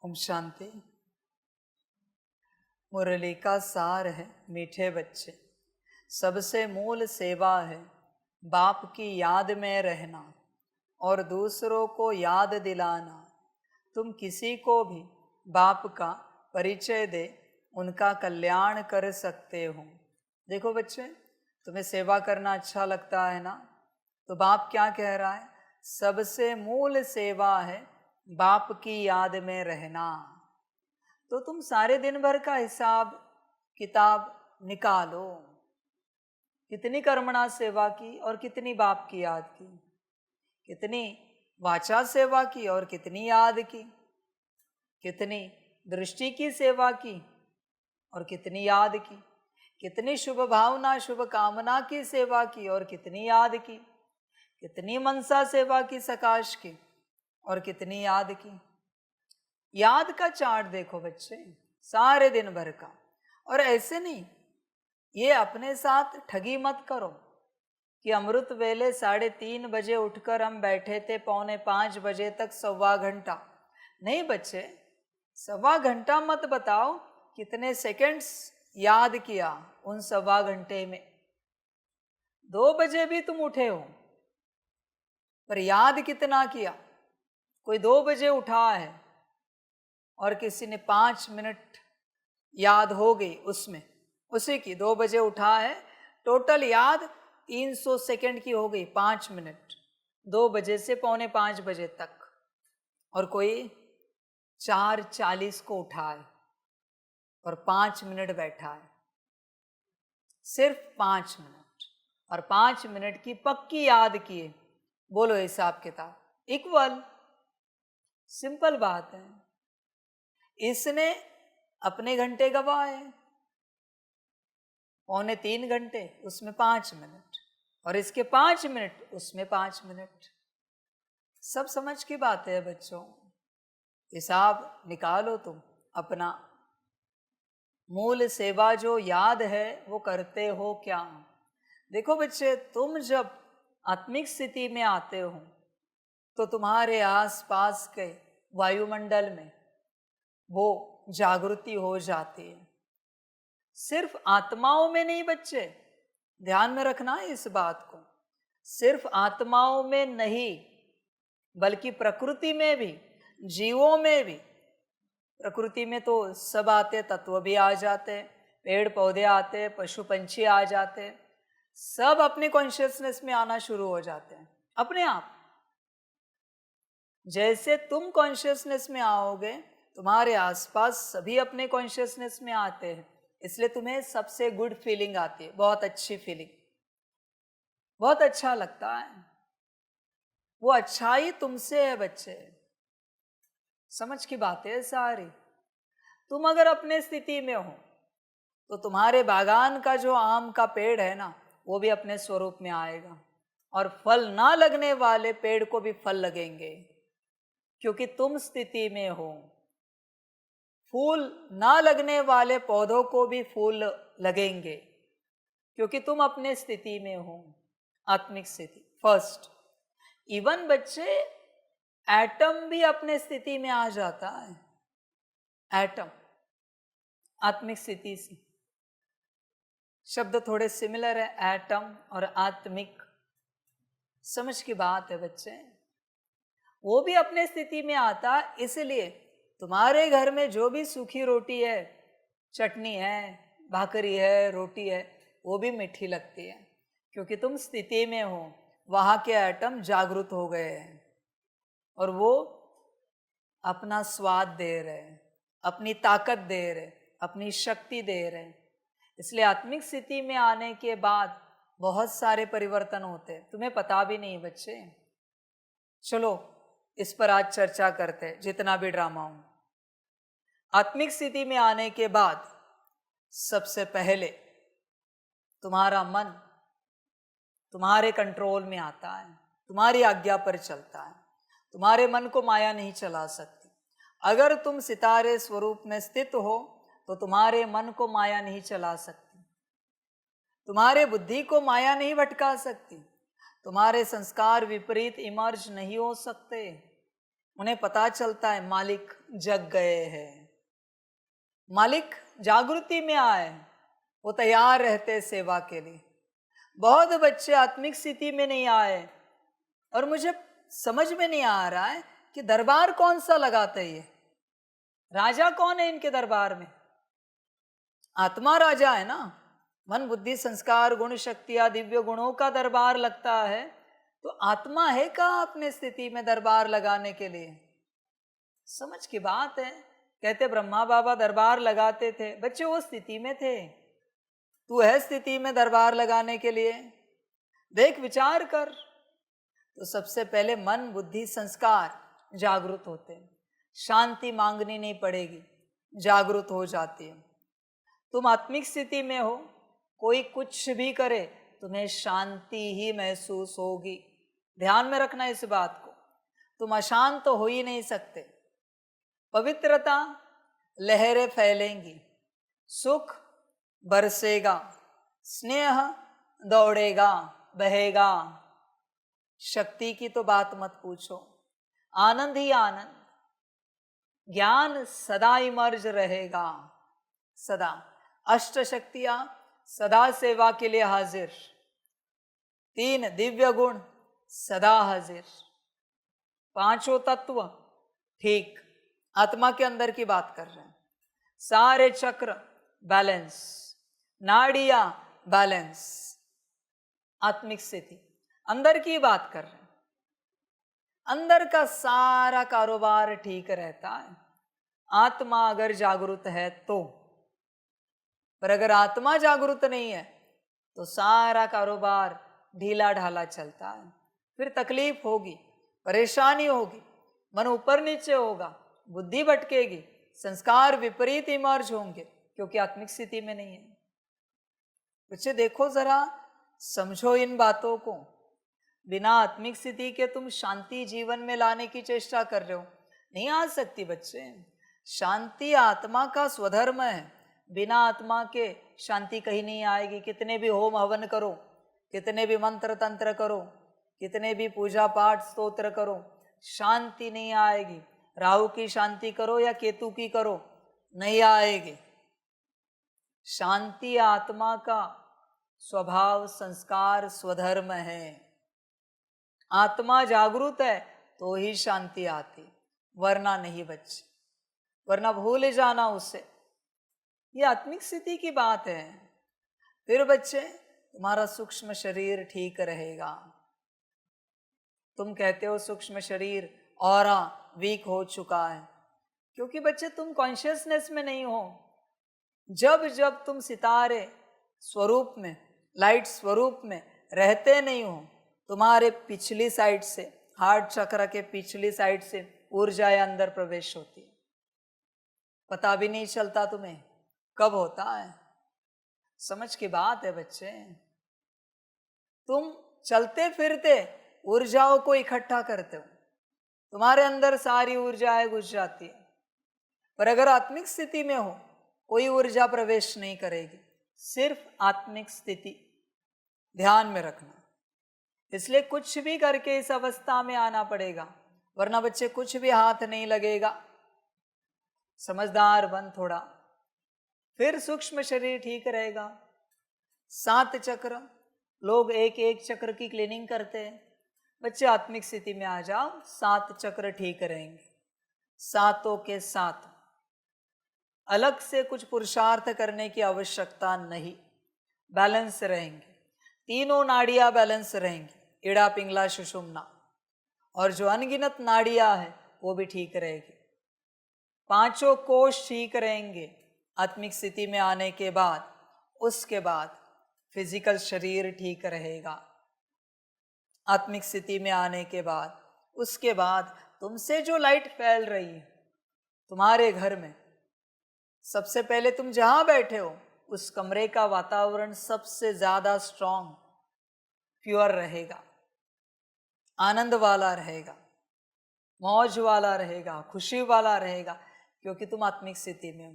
ओम शांति। मुरली का सार है मीठे बच्चे, सबसे मूल सेवा है बाप की याद में रहना और दूसरों को याद दिलाना। तुम किसी को भी बाप का परिचय दे, उनका कल्याण कर सकते हो। देखो बच्चे, तुम्हें सेवा करना अच्छा लगता है ना, तो बाप क्या कह रहा है? सबसे मूल सेवा है बाप की याद में रहना। तो तुम सारे दिन भर का हिसाब किताब निकालो, कितनी कर्मणा सेवा की और कितनी बाप की याद की, कितनी वाचा सेवा की और कितनी याद की, कितनी दृष्टि की सेवा की और कितनी याद की, कितनी शुभ भावना शुभ कामना की सेवा की और कितनी याद की, कितनी मनसा सेवा की सकाश की और कितनी याद की। याद का चार्ट देखो बच्चे, सारे दिन भर का। और ऐसे नहीं, ये अपने साथ ठगी मत करो कि अमृत वेले 3:30 बजे उठकर हम बैठे थे 4:45 बजे तक 1.25 घंटा। नहीं बच्चे, 1.25 घंटा मत बताओ, कितने सेकंड्स याद किया उन 1.25 घंटे में। 2 बजे भी तुम उठे हो, पर याद कितना किया? कोई 2 बजे उठा है और किसी ने 5 मिनट याद हो गई उसमें, उसी की 2 बजे उठा है, टोटल याद 300 सेकंड की हो गई, 5 मिनट, 2 बजे से 4:45 बजे तक। और कोई 4:40 को उठा है और 5 मिनट बैठा है, सिर्फ 5 मिनट, और 5 मिनट की पक्की याद किए। बोलो हिसाब किताब इक्वल, सिंपल बात है। इसने अपने घंटे गवाए, 2.25 घंटे, उसमें 5 मिनट, और इसके 5 मिनट, उसमें 5 मिनट। सब समझ की बात है बच्चों, हिसाब निकालो तुम अपना। मूल सेवा जो याद है वो करते हो क्या? देखो बच्चे, तुम जब आत्मिक स्थिति में आते हो तो तुम्हारे आसपास के वायुमंडल में वो जागृति हो जाती है। सिर्फ आत्माओं में नहीं बच्चे, ध्यान में रखना है इस बात को, सिर्फ आत्माओं में नहीं बल्कि प्रकृति में भी, जीवों में भी। प्रकृति में तो सब आते, तत्व भी आ जाते, पेड़ पौधे आते, पशु पंछी आ जाते, सब अपने कॉन्शियसनेस में आना शुरू हो जाते हैं अपने आप। जैसे तुम कॉन्शियसनेस में आओगे, तुम्हारे आसपास सभी अपने कॉन्शियसनेस में आते हैं, इसलिए तुम्हें सबसे गुड फीलिंग आती है, बहुत अच्छी फीलिंग, बहुत अच्छा लगता है। वो अच्छाई तुमसे है बच्चे, समझ की बात है सारी। तुम अगर अपने स्थिति में हो तो तुम्हारे बागान का जो आम का पेड़ है ना, वो भी अपने स्वरूप में आएगा, और फल ना लगने वाले पेड़ को भी फल लगेंगे, क्योंकि तुम स्थिति में हो। फूल ना लगने वाले पौधों को भी फूल लगेंगे, क्योंकि तुम अपने स्थिति में हो, आत्मिक स्थिति फर्स्ट। इवन बच्चे, एटम भी अपने स्थिति में आ जाता है। एटम आत्मिक स्थिति से, शब्द थोड़े सिमिलर है, एटम और आत्मिक, समझ की बात है बच्चे। वो भी अपने स्थिति में आता, इसलिए तुम्हारे घर में जो भी सूखी रोटी है, चटनी है, भाकरी है, रोटी है, वो भी मीठी लगती है, क्योंकि तुम स्थिति में हो, वहाँ के एटम जागृत हो गए हैं और वो अपना स्वाद दे रहे हैं, अपनी ताकत दे रहे हैं, अपनी शक्ति दे रहे हैं। इसलिए आत्मिक स्थिति में आने के बाद बहुत सारे परिवर्तन होते हैं, तुम्हें पता भी नहीं बच्चे। चलो इस पर आज चर्चा करते हैं, जितना भी ड्रामा हो। आत्मिक स्थिति में आने के बाद सबसे पहले तुम्हारा मन तुम्हारे कंट्रोल में आता है, तुम्हारी आज्ञा पर चलता है। तुम्हारे मन को माया नहीं चला सकती। अगर तुम सितारे स्वरूप में स्थित हो तो तुम्हारे मन को माया नहीं चला सकती, तुम्हारे बुद्धि को माया नहीं भटका सकती, तुम्हारे संस्कार विपरीत इमर्ज नहीं हो सकते। उन्हें पता चलता है मालिक जग गए हैं, मालिक जागृति में आए, वो तैयार रहते सेवा के लिए। बहुत बच्चे आत्मिक स्थिति में नहीं आए और मुझे समझ में नहीं आ रहा है कि दरबार कौन सा लगाते ये, राजा कौन है इनके दरबार में? आत्मा राजा है ना। मन बुद्धि संस्कार गुण शक्तियां दिव्य गुणों का दरबार लगता है, तो आत्मा है कहाँ अपने स्थिति में दरबार लगाने के लिए? समझ की बात है। कहते ब्रह्मा बाबा दरबार लगाते थे, बच्चे वो स्थिति में थे, तू है स्थिति में दरबार लगाने के लिए? देख विचार कर। तो सबसे पहले मन बुद्धि संस्कार जागृत होते हैं, शांति मांगनी नहीं पड़ेगी, जागृत हो जाती है। तुम आत्मिक स्थिति में हो, कोई कुछ भी करे तुम्हें शांति ही महसूस होगी। ध्यान में रखना इस बात को, तुम अशांत तो हो ही नहीं सकते। पवित्रता लहरें फैलेंगी, सुख बरसेगा, स्नेह दौड़ेगा बहेगा। शक्ति की तो बात मत पूछो, आनंद ही आनंद, ज्ञान सदा इमर्ज रहेगा, सदा। अष्ट शक्तियां सदा सेवा के लिए हाजिर, 3 दिव्य गुण सदा हाजिर, 5 तत्व ठीक आत्मा के अंदर की बात कर रहे हैं। सारे चक्र बैलेंस, नाड़ियां बैलेंस, आत्मिक स्थिति अंदर की बात कर रहे हैं। अंदर का सारा कारोबार ठीक रहता है, आत्मा अगर जागृत है तो। पर अगर आत्मा जागृत नहीं है तो सारा कारोबार ढीला ढाला चलता है, फिर तकलीफ होगी, परेशानी होगी, मन ऊपर नीचे होगा, बुद्धि भटकेगी, संस्कार विपरीत इमर्ज होंगे, क्योंकि आत्मिक स्थिति में नहीं है। बच्चे देखो जरा, समझो इन बातों को। बिना आत्मिक स्थिति के तुम शांति जीवन में लाने की चेष्टा कर रहे हो, नहीं आ सकती बच्चे। शांति आत्मा का स्वधर्म है, बिना आत्मा के शांति कहीं नहीं आएगी। कितने भी होम हवन करो, कितने भी मंत्र तंत्र करो, कितने भी पूजा पाठ स्तोत्र करो, शांति नहीं आएगी। राहु की शांति करो या केतु की करो, नहीं आएगी। शांति आत्मा का स्वभाव संस्कार स्वधर्म है। आत्मा जागृत है तो ही शांति आती, वरना नहीं बच्चे, वरना भूल जाना उससे। ये आत्मिक स्थिति की बात है। फिर बच्चे तुम्हारा सूक्ष्म शरीर ठीक रहेगा। तुम कहते हो सूक्ष्म शरीर ऑरा वीक हो चुका है, क्योंकि बच्चे तुम कॉन्शियसनेस में नहीं हो। जब जब तुम सितारे स्वरूप में, लाइट स्वरूप में रहते नहीं हो, तुम्हारे पिछली साइड से, हार्ट चक्र के पिछली साइड से ऊर्जाएं अंदर प्रवेश होती है, पता भी नहीं चलता तुम्हें कब होता है। समझ की बात है बच्चे। तुम चलते फिरते ऊर्जाओं को इकट्ठा करते हो, तुम्हारे अंदर सारी ऊर्जाएं घुस जाती है। पर अगर आत्मिक स्थिति में हो, कोई ऊर्जा प्रवेश नहीं करेगी, सिर्फ आत्मिक स्थिति। ध्यान में रखना। इसलिए कुछ भी करके इस अवस्था में आना पड़ेगा, वरना बच्चे कुछ भी हाथ नहीं लगेगा। समझदार बन थोड़ा, फिर सूक्ष्म शरीर ठीक रहेगा। 7 चक्र, लोग एक एक चक्र की क्लीनिंग करते हैं। बच्चे आत्मिक स्थिति में आ जाओ, 7 चक्र ठीक रहेंगे। 7 के 7 अलग से कुछ पुरुषार्थ करने की आवश्यकता नहीं, बैलेंस रहेंगे। तीनों नाड़ियां बैलेंस रहेंगी, इड़ा पिंगला सुषुम्ना, और जो अनगिनत नाड़ियां है वो भी ठीक रहेगी। 5 कोष ठीक रहेंगे आत्मिक स्थिति में आने के बाद। उसके बाद फिजिकल शरीर ठीक रहेगा आत्मिक स्थिति में आने के बाद। उसके बाद तुमसे जो लाइट फैल रही है तुम्हारे घर में, सबसे पहले तुम जहां बैठे हो उस कमरे का वातावरण सबसे ज्यादा स्ट्रांग, प्योर रहेगा, आनंद वाला रहेगा, मौज वाला रहेगा, खुशी वाला रहेगा, क्योंकि तुम आत्मिक स्थिति में हो।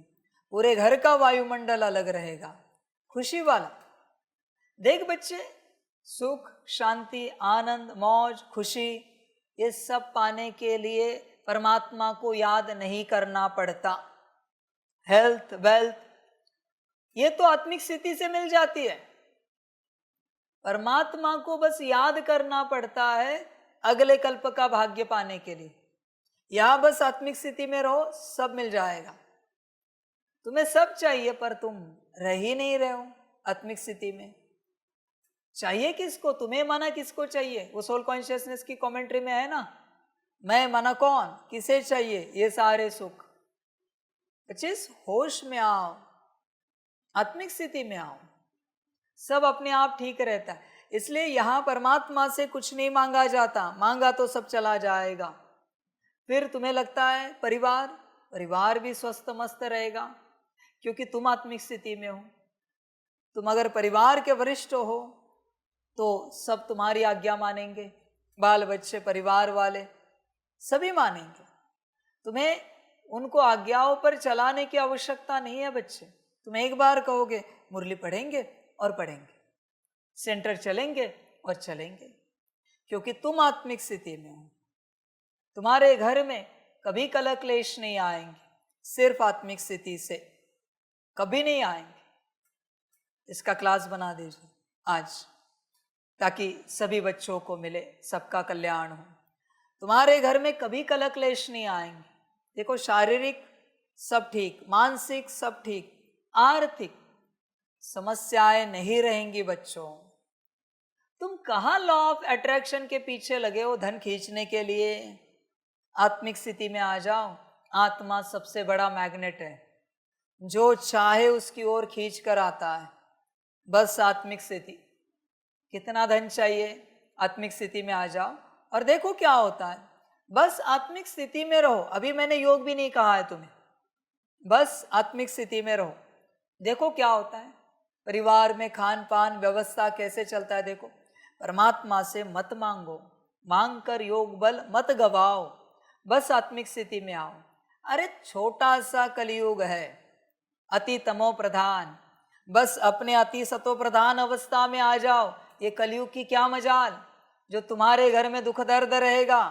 पूरे घर का वायुमंडल अलग रहेगा, खुशी वाला। देख बच्चे, सुख शांति आनंद मौज खुशी, ये सब पाने के लिए परमात्मा को याद नहीं करना पड़ता। हेल्थ, वेल्थ, ये तो आत्मिक स्थिति से मिल जाती है। परमात्मा को बस याद करना पड़ता है अगले कल्प का भाग्य पाने के लिए। यहां बस आत्मिक स्थिति में रहो, सब मिल जाएगा। तुम्हें सब चाहिए पर तुम रह ही नहीं रहे हो आत्मिक स्थिति में। चाहिए किसको? तुम्हें माना किसको चाहिए? वो सोल कॉन्शियसनेस की कमेंट्री में है ना, मैं माना कौन, किसे चाहिए ये सारे सुख। बच्चे होश में आओ, आत्मिक स्थिति में आओ, सब अपने आप ठीक रहता है। इसलिए यहां परमात्मा से कुछ नहीं मांगा जाता, मांगा तो सब चला जाएगा। फिर तुम्हें लगता है परिवार भी स्वस्थ मस्त रहेगा क्योंकि तुम आत्मिक स्थिति में हो। तुम अगर परिवार के वरिष्ठ हो तो सब तुम्हारी आज्ञा मानेंगे, बाल बच्चे, परिवार वाले सभी मानेंगे। तुम्हें उनको आज्ञाओं पर चलाने की आवश्यकता नहीं है बच्चे। तुम एक बार कहोगे मुरली पढ़ेंगे और पढ़ेंगे, सेंटर चलेंगे और चलेंगे, क्योंकि तुम आत्मिक स्थिति में हो। तुम्हारे घर में कभी कलह क्लेश नहीं आएंगे, सिर्फ आत्मिक स्थिति से कभी नहीं आएंगे। इसका क्लास बना दीजिए आज, ताकि सभी बच्चों को मिले, सबका कल्याण हो। तुम्हारे घर में कभी कलह क्लेश नहीं आएंगे। देखो, शारीरिक सब ठीक, मानसिक सब ठीक, आर्थिक समस्याएं नहीं रहेंगी बच्चों। तुम कहाँ लॉ ऑफ अट्रैक्शन के पीछे लगे हो धन खींचने के लिए? आत्मिक स्थिति में आ जाओ। आत्मा सबसे बड़ा मैग्नेट है, जो चाहे उसकी ओर खींच कर आता है। बस आत्मिक स्थिति, कितना धन चाहिए, आत्मिक स्थिति में आ जाओ और देखो क्या होता है। बस आत्मिक स्थिति में रहो। अभी मैंने योग भी नहीं कहा है तुम्हें, बस आत्मिक स्थिति में रहो, देखो क्या होता है। परिवार में खान पान व्यवस्था कैसे चलता है देखो। परमात्मा से मत मांगो, मांग कर योग बल मत गवाओ, बस आत्मिक स्थिति में आओ। अरे छोटा सा कलयुग है, अति तमो प्रधान, बस अपने अति सतो प्रधान अवस्था में आ जाओ। ये कलयुग की क्या मजाल, जो तुम्हारे घर में दुख दर्द रहेगा,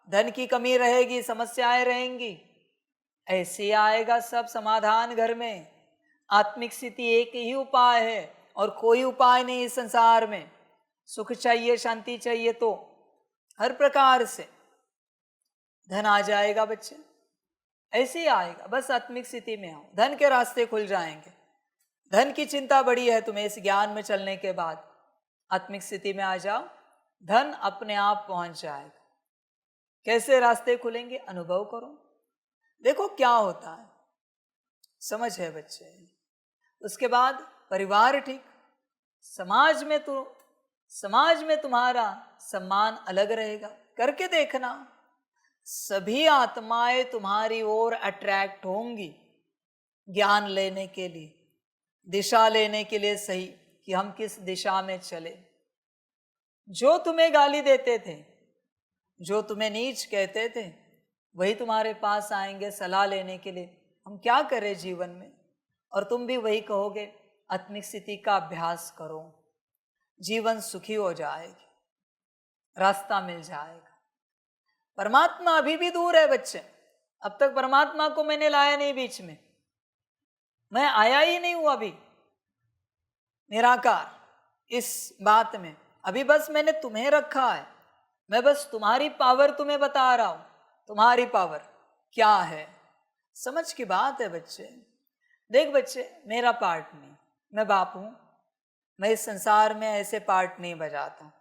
धन की कमी रहेगी, समस्याएं रहेंगी, ऐसे आएगा सब समाधान घर में। आत्मिक स्थिति एक ही उपाय है और कोई उपाय नहीं इस संसार में। सुख चाहिए, शांति चाहिए तो हर प्रकार से धन आ जाएगा बच्चे, ऐसे ही आएगा। बस आत्मिक स्थिति में आओ, धन के रास्ते खुल जाएंगे। धन की चिंता बड़ी है तुम्हें इस ज्ञान में चलने के बाद। आत्मिक स्थिति में आ जाओ, धन अपने आप पहुंच जाएगा। कैसे रास्ते खुलेंगे, अनुभव करो, देखो क्या होता है। समझ है बच्चे? उसके बाद परिवार ठीक, समाज में तुम्हारा सम्मान अलग रहेगा। करके देखना, सभी आत्माएं तुम्हारी ओर अट्रैक्ट होंगी ज्ञान लेने के लिए, दिशा लेने के लिए सही, कि हम किस दिशा में चले। जो तुम्हें गाली देते थे, जो तुम्हें नीच कहते थे, वही तुम्हारे पास आएंगे सलाह लेने के लिए, हम क्या करें जीवन में। और तुम भी वही कहोगे, आत्मिक स्थिति का अभ्यास करो, जीवन सुखी हो जाएगी, रास्ता मिल जाएगा। परमात्मा अभी भी दूर है बच्चे। अब तक परमात्मा को मैंने लाया नहीं बीच में, मैं आया ही नहीं हूं अभी निराकार इस बात में। अभी बस मैंने तुम्हें रखा है, मैं बस तुम्हारी पावर तुम्हें बता रहा हूं, तुम्हारी पावर क्या है। समझ की बात है बच्चे। देख बच्चे, मेरा पार्ट नहीं, मैं बाप हूं, मैं इस संसार में ऐसे पार्ट नहीं बजाता।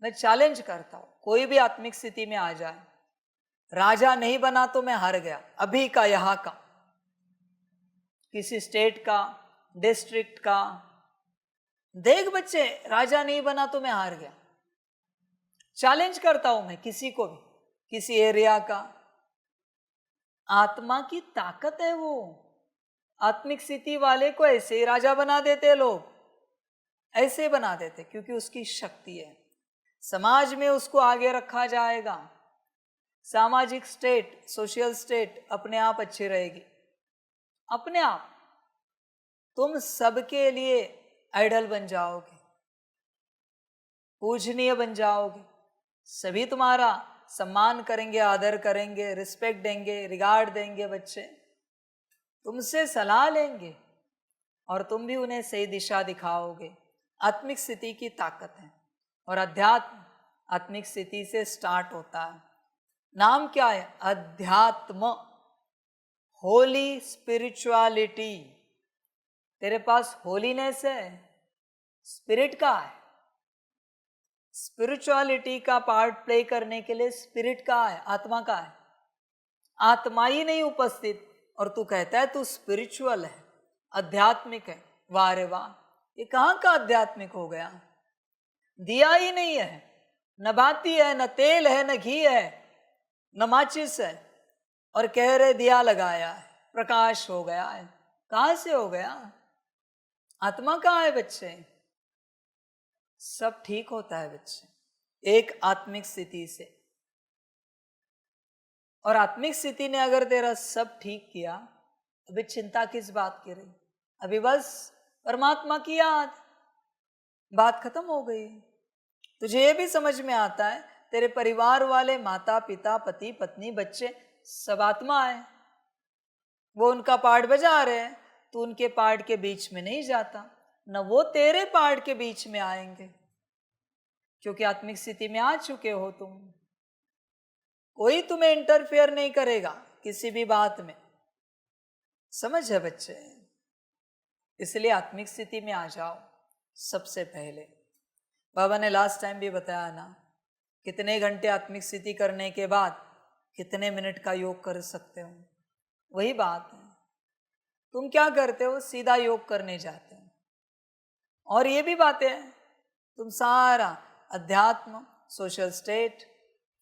मैं चैलेंज करता हूं, कोई भी आत्मिक स्थिति में आ जाए, राजा नहीं बना तो मैं हार गया, अभी का, यहां का, किसी स्टेट का, डिस्ट्रिक्ट का। देख बच्चे, राजा नहीं बना तो मैं हार गया। चैलेंज करता हूं मैं किसी को भी, किसी एरिया का। आत्मा की ताकत है वो। आत्मिक स्थिति वाले को ऐसे ही राजा बना देते लोग, ऐसे बना देते, क्योंकि उसकी शक्ति है। समाज में उसको आगे रखा जाएगा, सामाजिक स्टेट, सोशल स्टेट अपने आप अच्छी रहेगी, अपने आप। तुम सबके लिए आइडल बन जाओगे, पूजनीय बन जाओगे, सभी तुम्हारा सम्मान करेंगे, आदर करेंगे, रिस्पेक्ट देंगे, रिगार्ड देंगे बच्चे, तुमसे सलाह लेंगे और तुम भी उन्हें सही दिशा दिखाओगे। आत्मिक स्थिति की ताकत है और अध्यात्म आत्मिक स्थिति से स्टार्ट होता है। नाम क्या है? अध्यात्म, होली स्पिरिचुअलिटी। तेरे पास होलीनेस है, स्पिरिट का है। स्पिरिचुअलिटी का पार्ट प्ले करने के लिए स्पिरिट का है, आत्मा का है। आत्मा ही नहीं उपस्थित और तू कहता है तू स्पिरिचुअल है, आध्यात्मिक है। वाह रे वाह, ये कहाँ का आध्यात्मिक हो गया? दिया ही नहीं है, न बाती है, न तेल है, न घी है, न माचिस है, और कह रहे दिया लगाया है, प्रकाश हो गया है। कहाँ से हो गया? आत्मा कहाँ है बच्चे? सब ठीक होता है बच्चे एक आत्मिक स्थिति से। और आत्मिक स्थिति ने अगर तेरा सब ठीक किया, अभी चिंता किस बात की रही? अभी बस परमात्मा की याद, बात खत्म हो गई। तुझे ये भी समझ में आता है तेरे परिवार वाले, माता पिता, पति पत्नी, बच्चे, सब आत्मा है। वो उनका पार्ट बजा रहे हैं, तू उनके पार्ट के बीच में नहीं जाता, न वो तेरे पार्ट के बीच में आएंगे, क्योंकि आत्मिक स्थिति में आ चुके हो तुम। कोई तुम्हें इंटरफेयर नहीं करेगा किसी भी बात में। समझ है बच्चे? इसलिए आत्मिक स्थिति में आ जाओ सबसे पहले। बाबा ने लास्ट टाइम भी बताया ना, कितने घंटे आत्मिक स्थिति करने के बाद कितने मिनट का योग कर सकते हो। वही बात है, तुम क्या करते हो? सीधा योग करने जाते हो। और ये भी बातें हैं, तुम सारा अध्यात्म, सोशल स्टेट,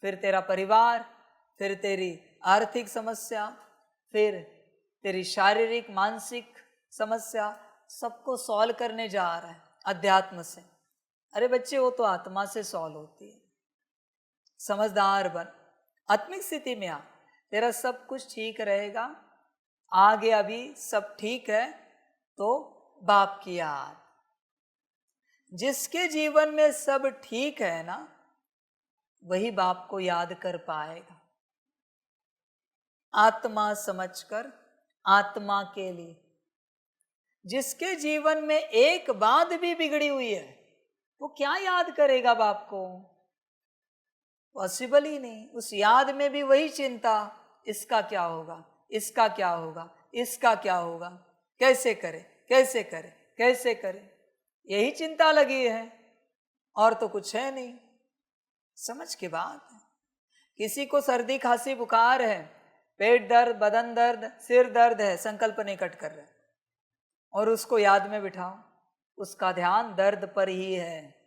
फिर तेरा परिवार, फिर तेरी आर्थिक समस्या, फिर तेरी शारीरिक मानसिक समस्या, सबको सॉल्व करने जा रहा है अध्यात्म से। अरे बच्चे, वो तो आत्मा से सॉल्व होती है। समझदार बन, आत्मिक स्थिति में आ, तेरा सब कुछ ठीक रहेगा। आगे अभी सब ठीक है तो बाप की याद। जिसके जीवन में सब ठीक है ना, वही बाप को याद कर पाएगा। आत्मा समझकर, आत्मा के लिए। जिसके जीवन में एक बात भी बिगड़ी हुई है, वो क्या याद करेगा बाप को? पॉसिबल ही नहीं। उस याद में भी वही चिंता, इसका क्या होगा, इसका क्या होगा, इसका क्या होगा, कैसे करे, कैसे करे, कैसे करे, यही चिंता लगी है, और तो कुछ है नहीं। समझ के बात है। किसी को सर्दी खांसी बुखार है, पेट दर्द, बदन दर्द, सिर दर्द है, संकल्प नहीं कट कर रहे, और उसको याद में बिठाओ, उसका ध्यान दर्द पर ही है।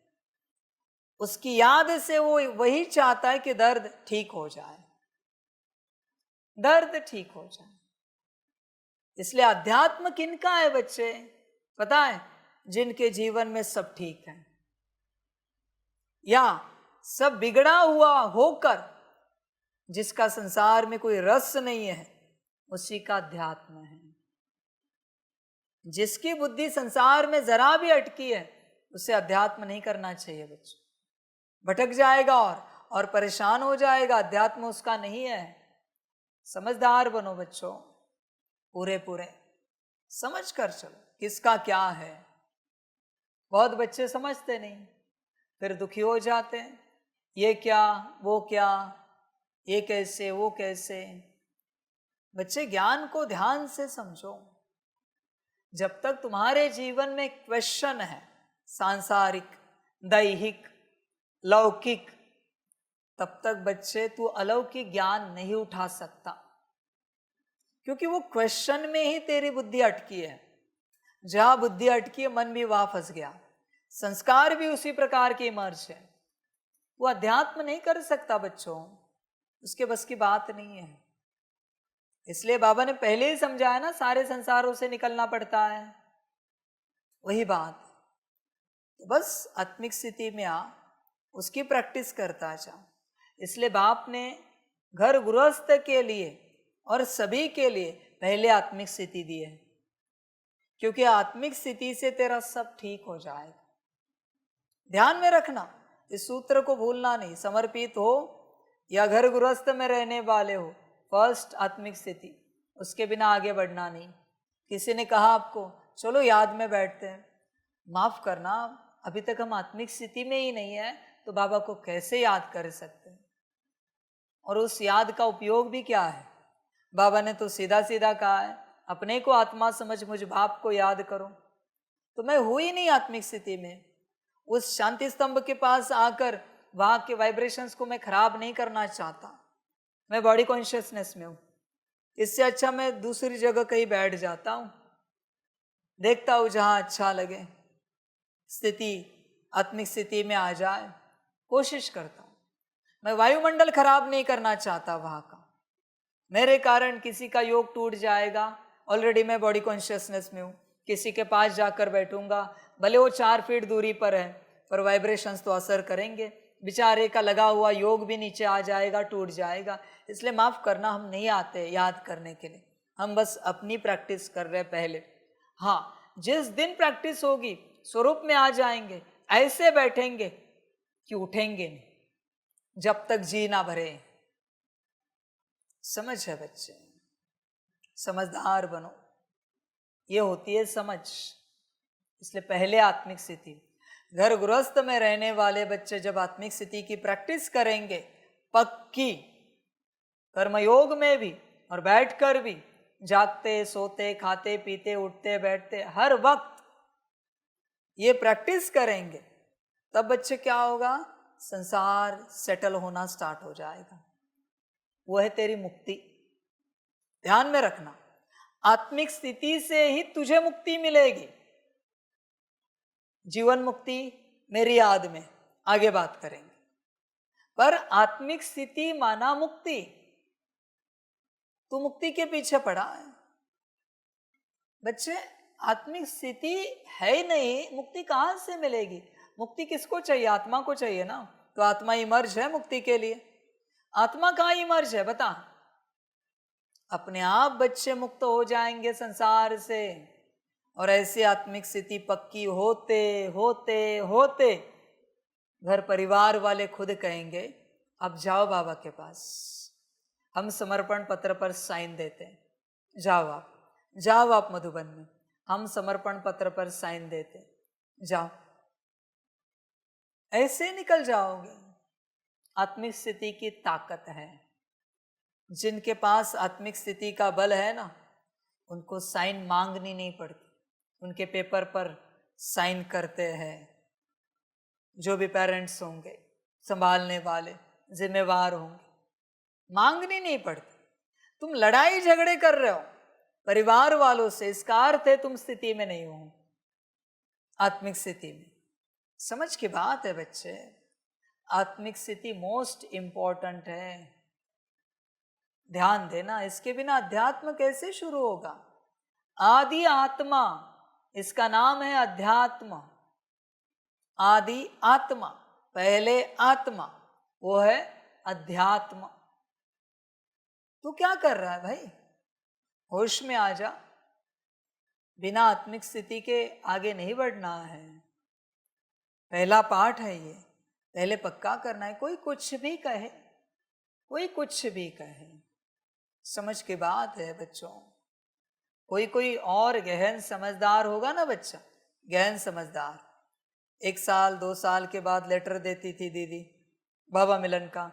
उसकी याद से वो वही चाहता है कि दर्द ठीक हो जाए, दर्द ठीक हो जाए। इसलिए अध्यात्म किनका है बच्चे? पता है? जिनके जीवन में सब ठीक है, या सब बिगड़ा हुआ होकर जिसका संसार में कोई रस नहीं है, उसी का अध्यात्म है। जिसकी बुद्धि संसार में जरा भी अटकी है, उसे अध्यात्म नहीं करना चाहिए बच्चों। भटक जाएगा और परेशान हो जाएगा। अध्यात्म उसका नहीं है। समझदार बनो बच्चों, पूरे पूरे समझ कर चलो किसका क्या है। बहुत बच्चे समझते नहीं, फिर दुखी हो जाते हैं, ये क्या, वो क्या, ये कैसे, वो कैसे। बच्चे, ज्ञान को ध्यान से समझो। जब तक तुम्हारे जीवन में क्वेश्चन है, सांसारिक, दैहिक, लौकिक, तब तक बच्चे तू अलौकिक ज्ञान नहीं उठा सकता, क्योंकि वो क्वेश्चन में ही तेरी बुद्धि अटकी है। जहां बुद्धि अटकी है, मन भी वहां फंस गया, संस्कार भी उसी प्रकार के इमर्ज है। वो अध्यात्म नहीं कर सकता बच्चों, उसके बस की बात नहीं है। इसलिए बाबा ने पहले ही समझाया ना, सारे संसारों से निकलना पड़ता है। वही बात। तो बस आत्मिक स्थिति में आ, उसकी प्रैक्टिस करता जा। इसलिए बाप ने घर गृहस्थ के लिए और सभी के लिए पहले आत्मिक स्थिति दी है, क्योंकि आत्मिक स्थिति से तेरा सब ठीक हो जाएगा। ध्यान में रखना, इस सूत्र को भूलना नहीं। समर्पित हो या घर गृहस्थ में रहने वाले हो, फर्स्ट आत्मिक स्थिति, उसके बिना आगे बढ़ना नहीं। किसी ने कहा आपको चलो याद में बैठते हैं, माफ करना, अभी तक हम आत्मिक स्थिति में ही नहीं है तो बाबा को कैसे याद कर सकते हैं? और उस याद का उपयोग भी क्या है? बाबा ने तो सीधा सीधा कहा है, अपने को आत्मा समझ मुझ बाप को याद करो। तो मैं हूँ ही नहीं आत्मिक स्थिति में। उस शांति स्तंभ के पास आकर वहां के वाइब्रेशंस को मैं खराब नहीं करना चाहता। मैं बॉडी कॉन्शियसनेस में हूँ। इससे अच्छा मैं दूसरी जगह कहीं बैठ जाता हूँ, देखता हूँ जहां अच्छा लगे, स्थिति आत्मिक स्थिति में आ जाए, कोशिश करता हूँ। मैं वायुमंडल खराब नहीं करना चाहता वहां का। मेरे कारण किसी का योग टूट जाएगा, ऑलरेडी मैं बॉडी कॉन्शियसनेस में हूँ। किसी के पास जाकर बैठूंगा, भले वो 4 फीट दूरी पर है, पर वाइब्रेशंस तो असर करेंगे। बेचारे का लगा हुआ योग भी नीचे आ जाएगा, टूट जाएगा। इसलिए माफ करना, हम नहीं आते याद करने के लिए, हम बस अपनी प्रैक्टिस कर रहे पहले। हाँ, जिस दिन प्रैक्टिस होगी स्वरूप में आ जाएंगे, ऐसे बैठेंगे कि उठेंगे नहीं जब तक जी ना भरे। समझ है बच्चे? समझदार बनो, ये होती है समझ। इसलिए पहले आत्मिक स्थिति। घर गृहस्थ में रहने वाले बच्चे जब आत्मिक स्थिति की प्रैक्टिस करेंगे, पक्की, कर्मयोग में भी और बैठकर भी, जागते सोते खाते पीते उठते बैठते हर वक्त ये प्रैक्टिस करेंगे, तब बच्चे क्या होगा, संसार सेटल होना स्टार्ट हो जाएगा। वो है तेरी मुक्ति। ध्यान में रखना, आत्मिक स्थिति से ही तुझे मुक्ति मिलेगी। जीवन मुक्ति मेरी याद में आगे बात करेंगे, पर आत्मिक स्थिति माना मुक्ति। तू मुक्ति के पीछे पड़ा है बच्चे, आत्मिक स्थिति है ही नहीं, मुक्ति कहां से मिलेगी? मुक्ति किसको चाहिए? आत्मा को चाहिए ना। तो आत्मा इमर्ज है मुक्ति के लिए। आत्मा कहाँ इमर्ज है बता? अपने आप बच्चे मुक्त हो जाएंगे संसार से, और ऐसी आत्मिक स्थिति पक्की होते होते होते घर परिवार वाले खुद कहेंगे अब जाओ बाबा के पास, हम समर्पण पत्र पर साइन देते हैं, जाओ आप मधुबन में, हम समर्पण पत्र पर साइन देते, जाओ। ऐसे निकल जाओगे। आत्मिक स्थिति की ताकत है। जिनके पास आत्मिक स्थिति का बल है ना, उनको साइन मांगनी नहीं पड़ती, उनके पेपर पर साइन करते हैं। जो भी पेरेंट्स होंगे, संभालने वाले, जिम्मेवार होंगे, मांगनी नहीं पड़ती। तुम लड़ाई झगड़े कर रहे हो परिवार वालों से, इसका अर्थ है तुम स्थिति में नहीं हो, आत्मिक स्थिति में। समझ की बात है बच्चे, आत्मिक स्थिति मोस्ट इंपॉर्टेंट है। ध्यान देना, इसके बिना अध्यात्म कैसे शुरू होगा? आदि आत्मा, इसका नाम है अध्यात्म। आदि आत्मा, पहले आत्मा, वो है अध्यात्म। तू क्या कर रहा है भाई? होश में आ जा। बिना आत्मिक स्थिति के आगे नहीं बढ़ना है। पहला पाठ है ये, पहले पक्का करना है। कोई कुछ भी कहे, कोई कुछ भी कहे, समझ की बात है बच्चों। कोई और गहन समझदार होगा ना बच्चा, गहन समझदार, 1 साल 2 साल के बाद लेटर देती थी दीदी बाबा मिलन का,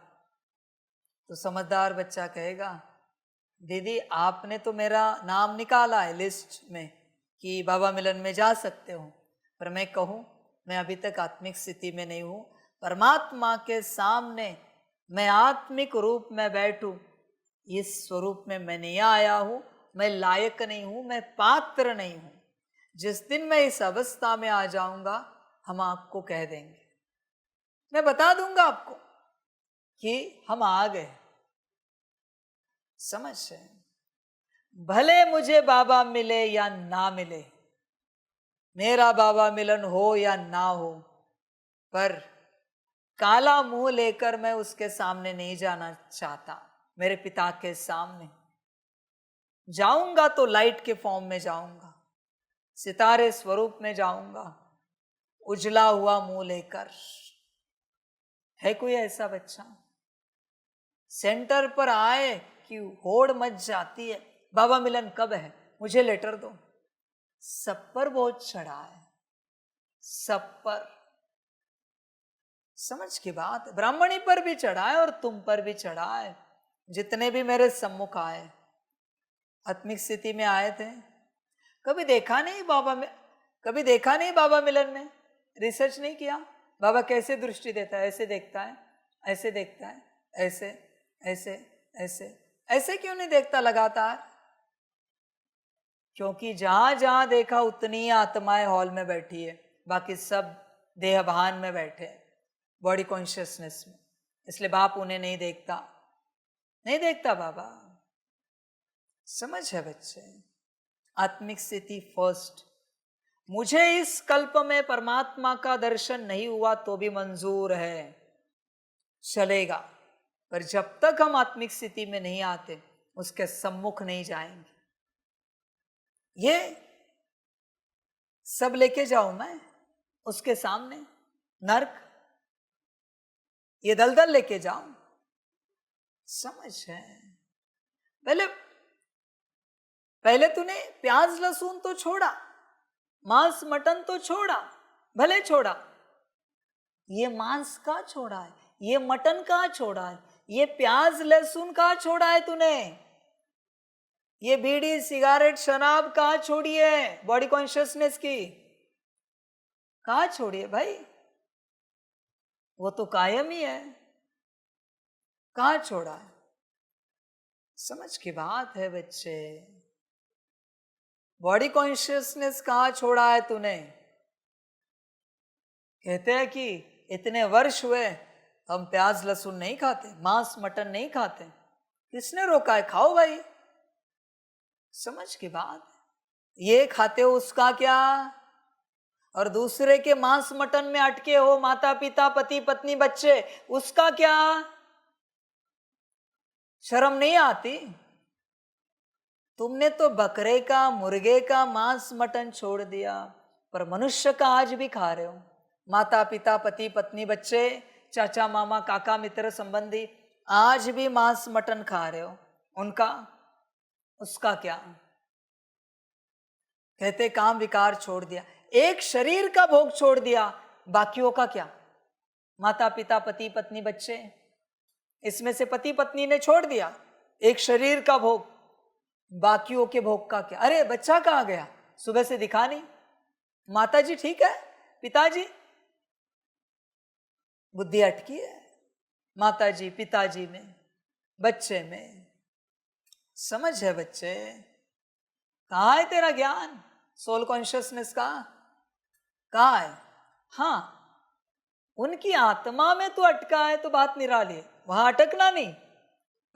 तो समझदार बच्चा कहेगा दीदी आपने तो मेरा नाम निकाला है लिस्ट में कि बाबा मिलन में जा सकते हो, पर मैं कहूँ मैं अभी तक आत्मिक स्थिति में नहीं हूँ। परमात्मा के सामने मैं आत्मिक रूप में बैठूं, इस स्वरूप में मैं नहीं आया हूँ, मैं लायक नहीं हूँ, मैं पात्र नहीं हूँ। जिस दिन मैं इस अवस्था में आ जाऊंगा, हम आपको कह देंगे, मैं बता दूंगा आपको कि हम आ गए। समझ है? भले मुझे बाबा मिले या ना मिले, मेरा बाबा मिलन हो या ना हो, पर काला मुंह लेकर मैं उसके सामने नहीं जाना चाहता। मेरे पिता के सामने जाऊंगा तो लाइट के फॉर्म में जाऊंगा, सितारे स्वरूप में जाऊंगा, उजला हुआ मुंह लेकर। है कोई ऐसा बच्चा? सेंटर पर आए कि होड़ मच जाती है, बाबा मिलन कब है, मुझे लेटर दो। सब पर बोझ चढ़ा है, सब पर। समझ की बात है, ब्राह्मणी पर भी चढ़ा है और तुम पर भी चढ़ा है। जितने भी मेरे सम्मुख आए, आत्मिक स्थिति में आए थे, कभी देखा नहीं बाबा में, कभी देखा नहीं बाबा मिलन में, रिसर्च नहीं किया बाबा कैसे दृष्टि देता है, ऐसे देखता है, ऐसे देखता है, ऐसे ऐसे ऐसे ऐसे क्यों नहीं देखता लगातार? क्योंकि जहां जहां देखा उतनी आत्माएं हॉल में बैठी है, बाकी सब देहभान में बैठे, बॉडी कॉन्शियसनेस में। इसलिए बाप उन्हें नहीं देखता, नहीं देखता बाबा। समझ है बच्चे, आत्मिक स्थिति फर्स्ट। मुझे इस कल्प में परमात्मा का दर्शन नहीं हुआ तो भी मंजूर है, चलेगा, पर जब तक हम आत्मिक स्थिति में नहीं आते उसके सम्मुख नहीं जाएंगे। ये सब लेके जाऊं मैं उसके सामने, नर्क, ये दलदल लेके जाऊं? समझ है। पहले तूने प्याज लहसुन तो छोड़ा, मांस मटन तो छोड़ा, भले छोड़ा, ये मांस का छोड़ा है, ये मटन का छोड़ा है, ये प्याज लहसुन का छोड़ा है तूने, ये बीड़ी सिगारेट शराब का छोड़ी है, बॉडी कॉन्शियसनेस की कहा छोड़ी है भाई? वो तो कायम ही है, कहा छोड़ा है? समझ की बात है बच्चे, बॉडी कॉन्शियसनेस कहाँ छोड़ा है तूने? कहते हैं कि इतने वर्ष हुए हम प्याज लहसुन नहीं खाते, मांस मटन नहीं खाते, किसने रोका है? खाओ भाई। समझ की बात, ये खाते हो उसका क्या? और दूसरे के मांस मटन में अटके हो, माता पिता पति पत्नी बच्चे, उसका क्या? शर्म नहीं आती? तुमने तो बकरे का मुर्गे का मांस मटन छोड़ दिया, पर मनुष्य का आज भी खा रहे हो। माता पिता पति पत्नी बच्चे चाचा मामा काका मित्र संबंधी आज भी मांस मटन खा रहे हो, उनका उसका क्या? कहते काम विकार छोड़ दिया, एक शरीर का भोग छोड़ दिया, बाकियों का क्या? माता पिता पति पत्नी बच्चे, इसमें से पति पत्नी ने छोड़ दिया एक शरीर का भोग, बाकियों के भोग का क्या? अरे बच्चा कहाँ गया, सुबह से दिखा नहीं, माता जी ठीक है, पिताजी, बुद्धि अटकी है माता जी पिताजी में, बच्चे में। समझ है बच्चे, कहाँ है तेरा ज्ञान सोल कॉन्शियसनेस का? कहाँ है? हाँ, उनकी आत्मा में तो अटका है तो बात निराली है, वहां अटकना नहीं,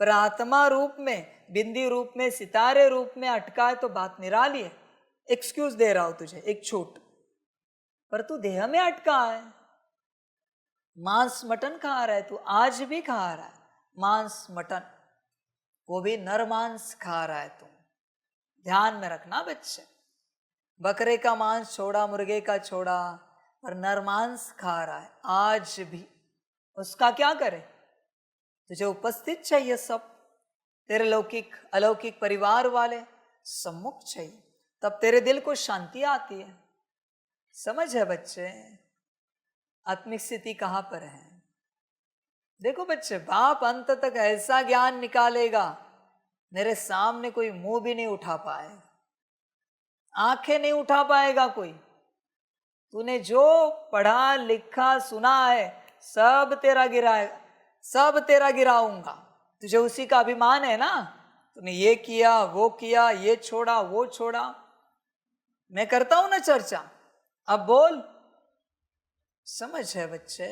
पर आत्मा रूप में, बिंदी रूप में, सितारे रूप में अटका है तो बात निराली है। एक्सक्यूज दे रहा हूं तुझे, एक छूट, पर तू देह में अटका है, मांस मटन खा रहा है तू, आज भी खा रहा है मांस मटन, वो भी नर मांस खा रहा है तू। ध्यान में रखना बच्चे, बकरे का मांस छोड़ा, मुर्गे का छोड़ा, पर नर मांस खा रहा है आज भी, उसका क्या करे? तुझे उपस्थित चाहिए सब, तेरे लौकिक अलौकिक परिवार वाले सम्मुख चाहिए, तब तेरे दिल को शांति आती है। समझ है बच्चे, आत्मिक स्थिति कहां पर है? देखो बच्चे, बाप अंत तक ऐसा ज्ञान निकालेगा, मेरे सामने कोई मुंह भी नहीं उठा पाएगा, आंखें नहीं उठा पाएगा कोई। तूने जो पढ़ा लिखा सुना है सब तेरा गिराएगा, सब तेरा गिराऊंगा। तुझे उसी का अभिमान है ना, तूने ये किया वो किया, ये छोड़ा वो छोड़ा, मैं करता हूं ना चर्चा, अब बोल। समझ है बच्चे,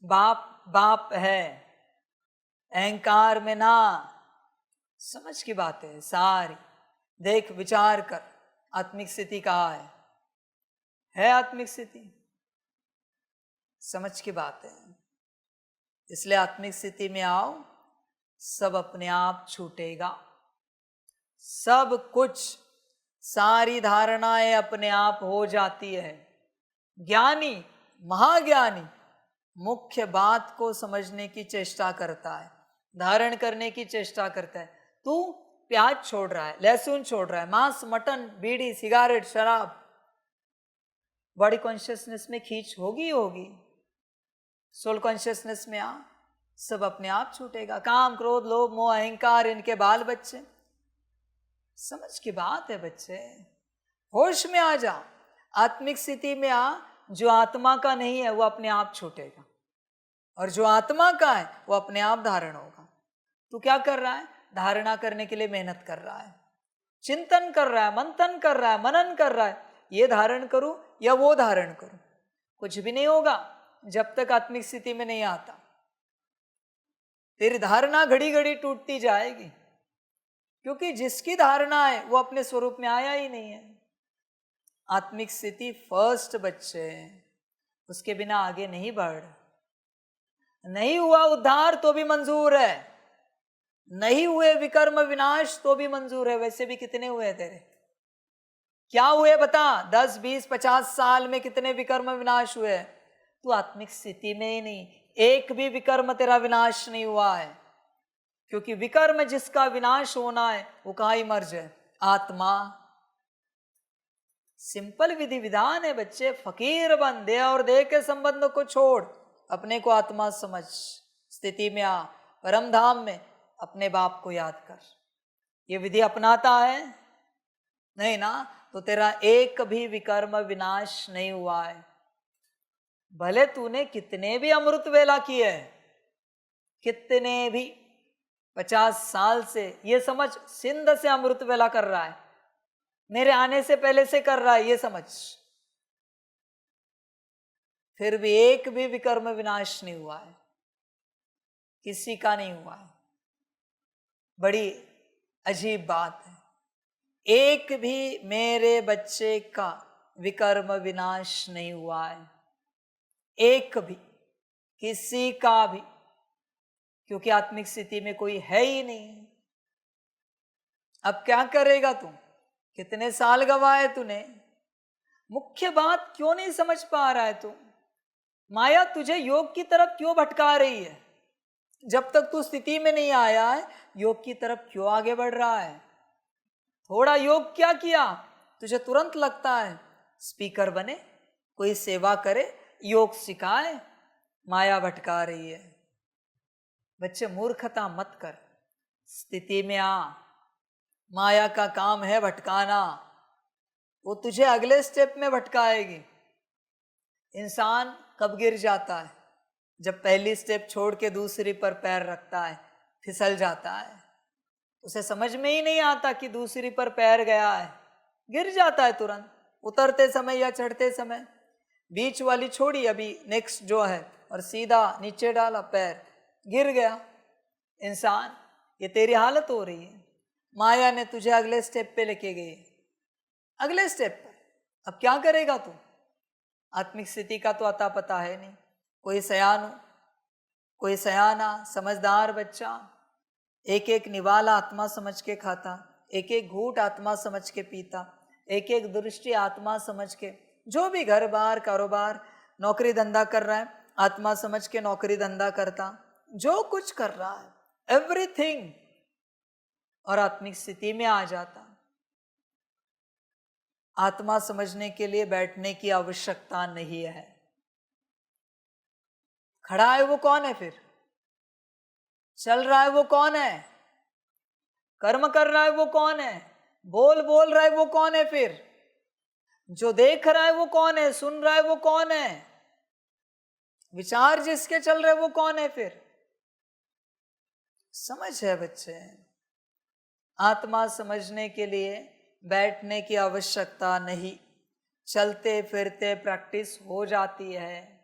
बाप बाप है, अहंकार में ना। समझ की बात है सारी, देख विचार कर, आत्मिक स्थिति कहाँ है आत्मिक स्थिति? समझ की बात है, इसलिए आत्मिक स्थिति में आओ, सब अपने आप छूटेगा, सब कुछ, सारी धारणाएं अपने आप हो जाती है। ज्ञानी महाज्ञानी मुख्य बात को समझने की चेष्टा करता है, धारण करने की चेष्टा करता है। तू प्याज छोड़ रहा है, लहसुन छोड़ रहा है, मांस, मटन, बीड़ी, सिगारेट, शराब, बॉडी कॉन्शियसनेस में खींच होगी होगी। सोल कॉन्शियसनेस में आ, सब अपने आप छूटेगा। काम, क्रोध, लोभ, मोह, अहंकार, इनके बाल बच्चे। समझ की बात है बच्चे, होश में आ जा, आत्मिक स्थिति में आ। जो आत्मा का नहीं है वो अपने आप छूटेगा, और जो आत्मा का है वो अपने आप धारण होगा। तू क्या कर रहा है? धारणा करने के लिए मेहनत कर रहा है, चिंतन कर रहा है, मंथन कर रहा है, मनन कर रहा है, ये धारण करूं या वो धारण करूं। कुछ भी नहीं होगा जब तक आत्मिक स्थिति में नहीं आता। तेरी धारणा घड़ी घड़ी टूटती जाएगी, क्योंकि जिसकी धारणा है वो अपने स्वरूप में आया ही नहीं है। आत्मिक स्थिति फर्स्ट बच्चे, उसके बिना आगे नहीं बढ़। नहीं हुआ उद्धार तो भी मंजूर है, नहीं हुए विकर्म विनाश तो भी मंजूर है। वैसे भी कितने हुए तेरे? क्या हुए बता? 10, 20, 50 साल में कितने विकर्म विनाश हुए? तू आत्मिक स्थिति में ही नहीं, एक भी विकर्म तेरा विनाश नहीं हुआ है। क्योंकि विकर्म जिसका विनाश होना है वो कहाँ ही मर्ज है? आत्मा। सिंपल विधि विधान है बच्चे। फकीर बन, दे और दे के संबंध को छोड़, अपने को आत्मा समझ, स्थिति में आ, परम धाम में अपने बाप को याद कर। ये विधि अपनाता है नहीं ना, तो तेरा एक भी विकर्म विनाश नहीं हुआ है। भले तूने कितने भी अमृत वेला किए, कितने भी, 50 साल से, ये समझ सिंध से अमृत वेला कर रहा है, मेरे आने से पहले से कर रहा है, ये समझ, फिर भी एक भी विकर्म विनाश नहीं हुआ है, किसी का नहीं हुआ है। बड़ी अजीब बात है, एक भी मेरे बच्चे का विकर्म विनाश नहीं हुआ है, एक भी, किसी का भी, क्योंकि आत्मिक स्थिति में कोई है ही नहीं। अब क्या करेगा तू? कितने साल गवाए तूने? मुख्य बात क्यों नहीं समझ पा रहा है तू? माया तुझे योग की तरफ क्यों भटका रही है? जब तक तू स्थिति में नहीं आया है, योग की तरफ क्यों आगे बढ़ रहा है? थोड़ा योग क्या किया, तुझे तुरंत लगता है स्पीकर बने, कोई सेवा करे, योग सिखाए, माया भटका रही है। बच्चे मूर्खता मत कर, स्थिति में आ। माया का काम है भटकाना, वो तुझे अगले स्टेप में भटकाएगी। इंसान कब गिर जाता है? जब पहली स्टेप छोड़ के दूसरी पर पैर रखता है, फिसल जाता है, उसे समझ में ही नहीं आता कि दूसरी पर पैर गया है, गिर जाता है तुरंत, उतरते समय या चढ़ते समय। बीच वाली छोड़ी, अभी नेक्स्ट जो है, और सीधा नीचे डाला पैर, गिर गया। इंसान, ये तेरी हालत हो रही है। माया ने तुझे अगले स्टेप पे लेके गई, अगले स्टेप पर। अब क्या करेगा तू? आत्मिक स्थिति का तो अता पता है नहीं। कोई सयानु, कोई सयाना समझदार बच्चा एक एक निवाला आत्मा समझ के खाता, एक एक घूंट आत्मा समझ के पीता, एक एक दृष्टि आत्मा समझ के, जो भी घर बार कारोबार नौकरी धंधा कर रहा है, आत्मा समझ के नौकरी धंधा करता, जो कुछ कर रहा है एवरीथिंग, और आत्मिक स्थिति में आ जाता। आत्मा समझने के लिए बैठने की आवश्यकता नहीं है। खड़ा है वो कौन है फिर? चल रहा है वो कौन है? कर्म कर रहा है वो कौन है? बोल रहा है वो कौन है फिर? जो देख रहा है वो कौन है? सुन रहा है वो कौन है? विचार जिसके चल रहे वो कौन है फिर? समझ है बच्चे, आत्मा समझने के लिए बैठने की आवश्यकता नहीं, चलते फिरते प्रैक्टिस हो जाती है।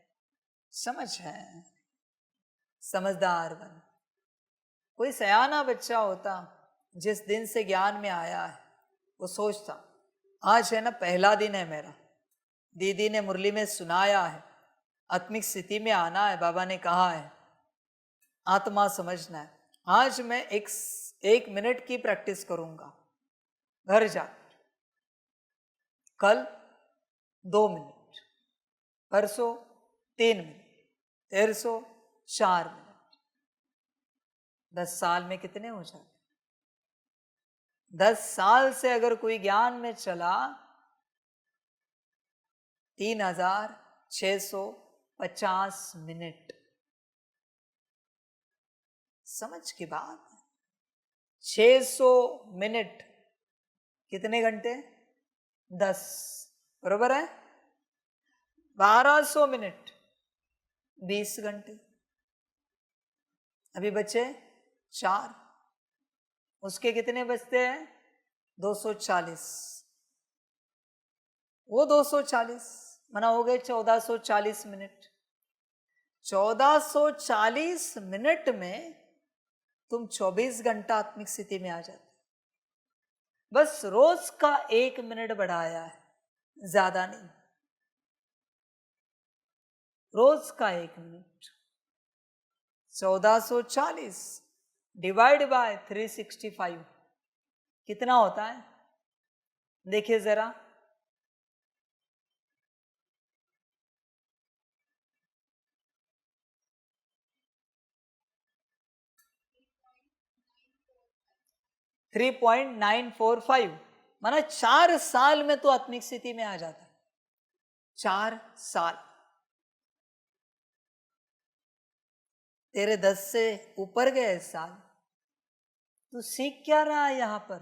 समझ है, समझदार बन। कोई सयाना बच्चा होता, जिस दिन से ज्ञान में आया है, वो सोचता आज है ना पहला दिन है मेरा, दीदी ने मुरली में सुनाया है, आत्मिक स्थिति में आना है, बाबा ने कहा है आत्मा समझना है, आज मैं एक मिनट की प्रैक्टिस करूंगा घर जाकर, कल 2 मिनट, परसों 3 मिनट, 304 मिनट। 10 साल में कितने हो जाते? 10 साल से अगर कोई ज्ञान में चला 3650 मिनट। समझ की बात। 600 मिनट कितने घंटे? 10, बरोबर है? 1200 मिनट 20 घंटे। अभी बचे 4, उसके कितने बचते हैं? 240। वो 240 मना हो गए 1440 मिनट। 1440 मिनट में तुम 24 घंटा आत्मिक स्थिति में आ जाते। बस रोज का 1 मिनट बढ़ाया है, ज्यादा नहीं। रोज का 1 मिनट। 1440 डिवाइड बाय 365 कितना होता है? देखिए जरा। 3.945 माना 4 साल में तो आत्मिक स्थिति में आ जाता है। 4 साल। तेरे 10 से ऊपर गए साल। तू सीख क्या रहा है यहां पर?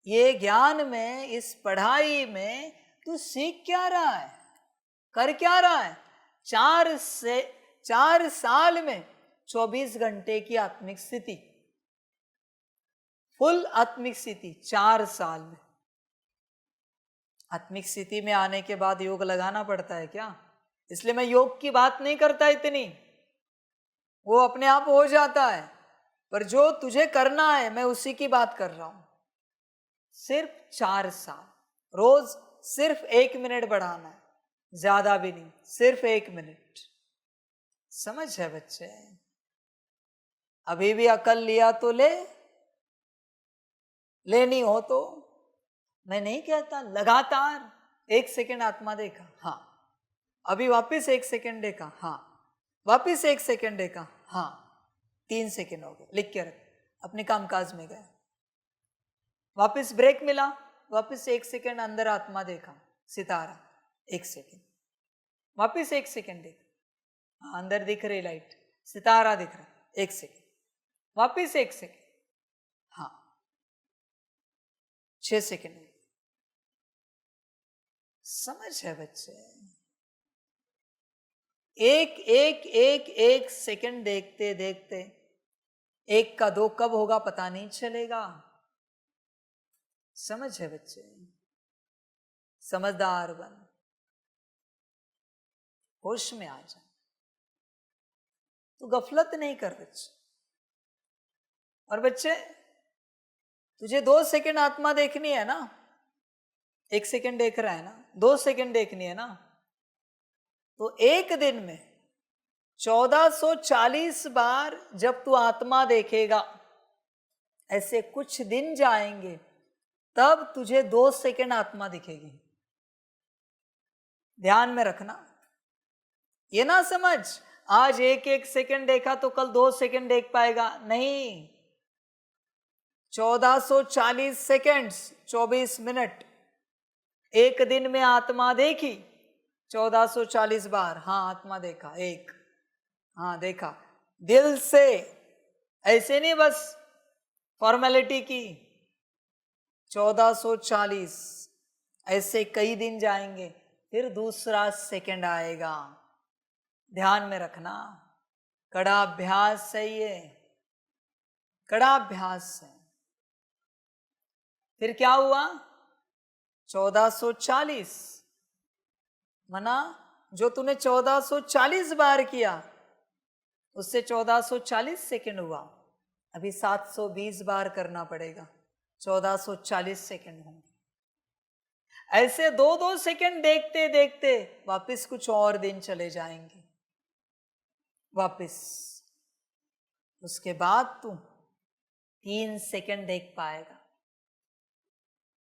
ये ज्ञान में, इस पढ़ाई में तू सीख क्या रहा है? कर क्या रहा है? 4 साल में 24 घंटे की आत्मिक स्थिति, फुल आत्मिक स्थिति 4 साल में। आत्मिक स्थिति में आने के बाद योग लगाना पड़ता है क्या? इसलिए मैं योग की बात नहीं करता इतनी, वो अपने आप हो जाता है, पर जो तुझे करना है मैं उसी की बात कर रहा हूं। सिर्फ 4 साल, रोज सिर्फ 1 मिनट बढ़ाना है, ज्यादा भी नहीं, सिर्फ 1 मिनट। समझ है बच्चे? अभी भी अकल लिया तो ले, लेनी हो तो। मैं नहीं कहता लगातार 1 सेकेंड आत्मा देखा, हाँ, अभी वापिस 1 सेकेंड देखा, हाँ, वापिस 1 सेकेंड देखा, हाँ, 3 सेकेंड हो गए, लिख के रख, अपने कामकाज में गए। वापिस ब्रेक मिला, वापिस 1 सेकेंड अंदर आत्मा देखा, सितारा, 1 सेकेंड, वापिस 1 सेकेंड देखा, हाँ, अंदर दिख रही लाइट, सितारा दिख रहा, 1 सेकेंड, वापिस 1 सेकेंड, हाँ, 6 सेकेंड। समझ है बच्चे? एक एक एक एक सेकेंड देखते देखते 1 का 2 कब होगा पता नहीं चलेगा। समझ है बच्चे? समझदार बन, होश में आ जा, तू गफलत नहीं कर बच्चे। और बच्चे तुझे 2 सेकेंड आत्मा देखनी है ना, 1 सेकेंड देख रहा है ना, 2 सेकेंड देखनी है ना, तो एक दिन में 1440 बार जब तू आत्मा देखेगा, ऐसे कुछ दिन जाएंगे तब तुझे 2 सेकेंड आत्मा दिखेगी। ध्यान में रखना, ये ना समझ आज 1 सेकेंड देखा तो कल 2 सेकेंड देख पाएगा, नहीं। 1440 सेकेंड्स 24 मिनट, एक दिन में आत्मा देखी 1440 बार, हाँ आत्मा देखा, एक, हाँ देखा, दिल से, ऐसे नहीं बस फॉर्मेलिटी की। 1440, ऐसे कई दिन जाएंगे, फिर दूसरा सेकंड आएगा। ध्यान में रखना, कड़ा अभ्यास है ये, कड़ा अभ्यास है। फिर क्या हुआ? 1440 मना जो तूने 1440 बार किया उससे 1440 सेकंड हुआ, अभी 720 बार करना पड़ेगा, 1440 सेकंड होंगे। ऐसे 2-2 सेकंड देखते देखते वापस कुछ और दिन चले जाएंगे, वापस उसके बाद तू 3 सेकंड देख पाएगा।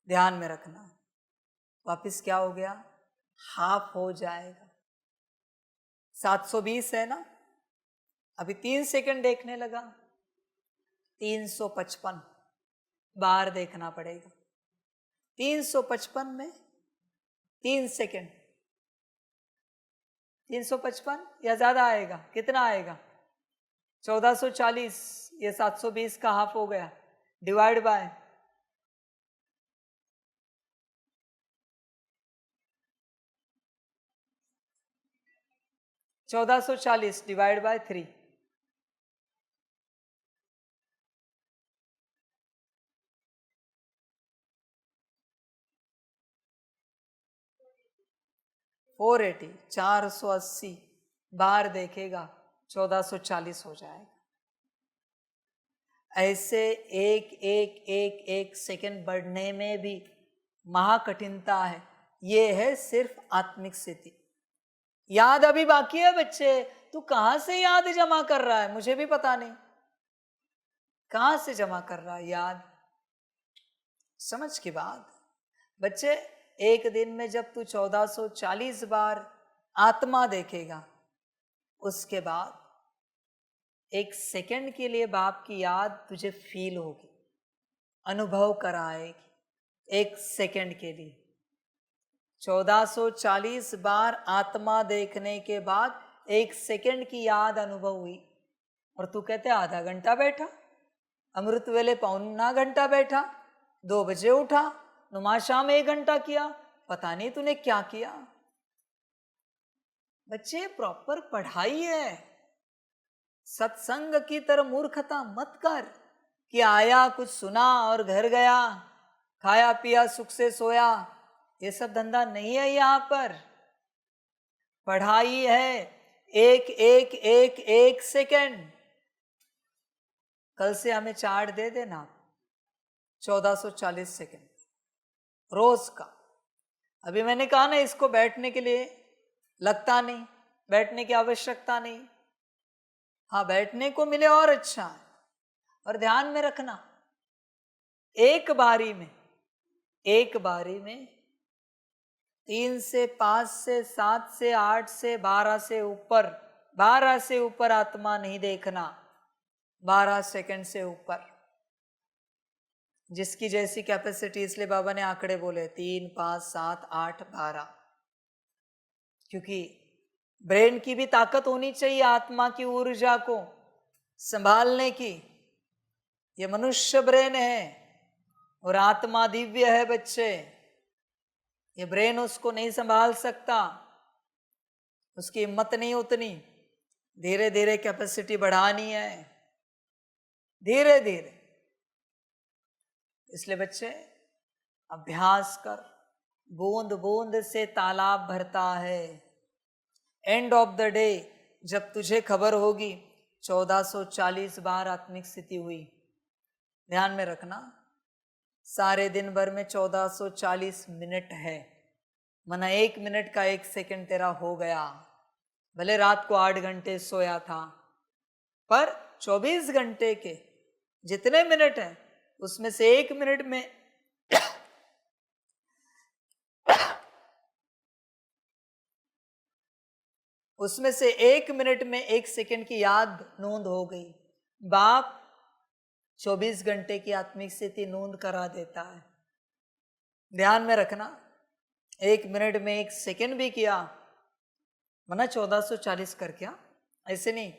ध्यान में रखना, वापस क्या हो गया? हाफ हो जाएगा। 720 है ना, अभी 3 सेकंड देखने लगा, 355 बार देखना पड़ेगा। 355 में 3 सेकेंड, 355 या ज्यादा आएगा? कितना आएगा? 1440, ये 720 का हाफ हो गया, divide by 1440 divide by 3, four 480 बार देखेगा, 1440 हो जाएगा। ऐसे एक एक एक एक सेकंड बढ़ने में भी महाकठिनता है। ये है सिर्फ आत्मिक स्थिति। याद अभी बाकी है बच्चे। तू कहां से याद जमा कर रहा है? मुझे भी पता नहीं कहां से जमा कर रहा है याद। समझ की बात बच्चे, एक दिन में जब तू 1440 बार आत्मा देखेगा, उसके बाद एक सेकंड के लिए बाप की याद तुझे फील होगी, अनुभव कराएगी। एक सेकंड के लिए 1440 बार आत्मा देखने के बाद एक सेकंड की याद अनुभव हुई, और तू कहते आधा घंटा बैठा, अमृत वेले पौना घंटा बैठा, 2 बजे उठा, नुमाशा में 1 घंटा किया, पता नहीं तूने क्या किया। बच्चे प्रॉपर पढ़ाई है। सत्संग की तरह मूर्खता मत कर कि आया कुछ सुना और घर गया, खाया पिया सुख से सोया। ये सब धंधा नहीं है यहाँ पर। पढ़ाई है एक एक एक एक सेकंड। कल से हमें चार्ट दे देना 1440 सेकंड रोज का। अभी मैंने कहा ना, इसको बैठने के लिए लगता नहीं, बैठने की आवश्यकता नहीं। हाँ, बैठने को मिले और अच्छा है। और ध्यान में रखना, एक बारी में 3 से 5 से 7 से 8 से 12 से ऊपर, 12 से ऊपर आत्मा नहीं देखना। 12 सेकंड से ऊपर, जिसकी जैसी कैपेसिटी, इसलिए बाबा ने आंकड़े बोले 3, 5, 7, 8, 12। क्योंकि ब्रेन की भी ताकत होनी चाहिए आत्मा की ऊर्जा को संभालने की। ये मनुष्य ब्रेन है और आत्मा दिव्य है बच्चे। ये ब्रेन उसको नहीं संभाल सकता, उसकी हिम्मत नहीं उतनी। धीरे धीरे कैपेसिटी बढ़ानी है, धीरे धीरे। इसलिए बच्चे अभ्यास कर। बूंद बूंद से तालाब भरता है। एंड ऑफ द डे जब तुझे खबर होगी 1440 बार आत्मिक स्थिति हुई, ध्यान में रखना, सारे दिन भर में 1440 मिनट है। मना 1 मिनट का 1 सेकंड तेरा हो गया। भले रात को 8 घंटे सोया था, पर 24 घंटे के जितने मिनट हैं उसमें से 1 मिनट में उसमें से 1 मिनट में 1 सेकंड की याद नोंद हो गई। बाप 24 घंटे की आत्मिक स्थिति नोंद करा देता है। ध्यान में रखना, 1 मिनट में 1 सेकंड भी किया, वरना 1440 कर क्या? ऐसे नहीं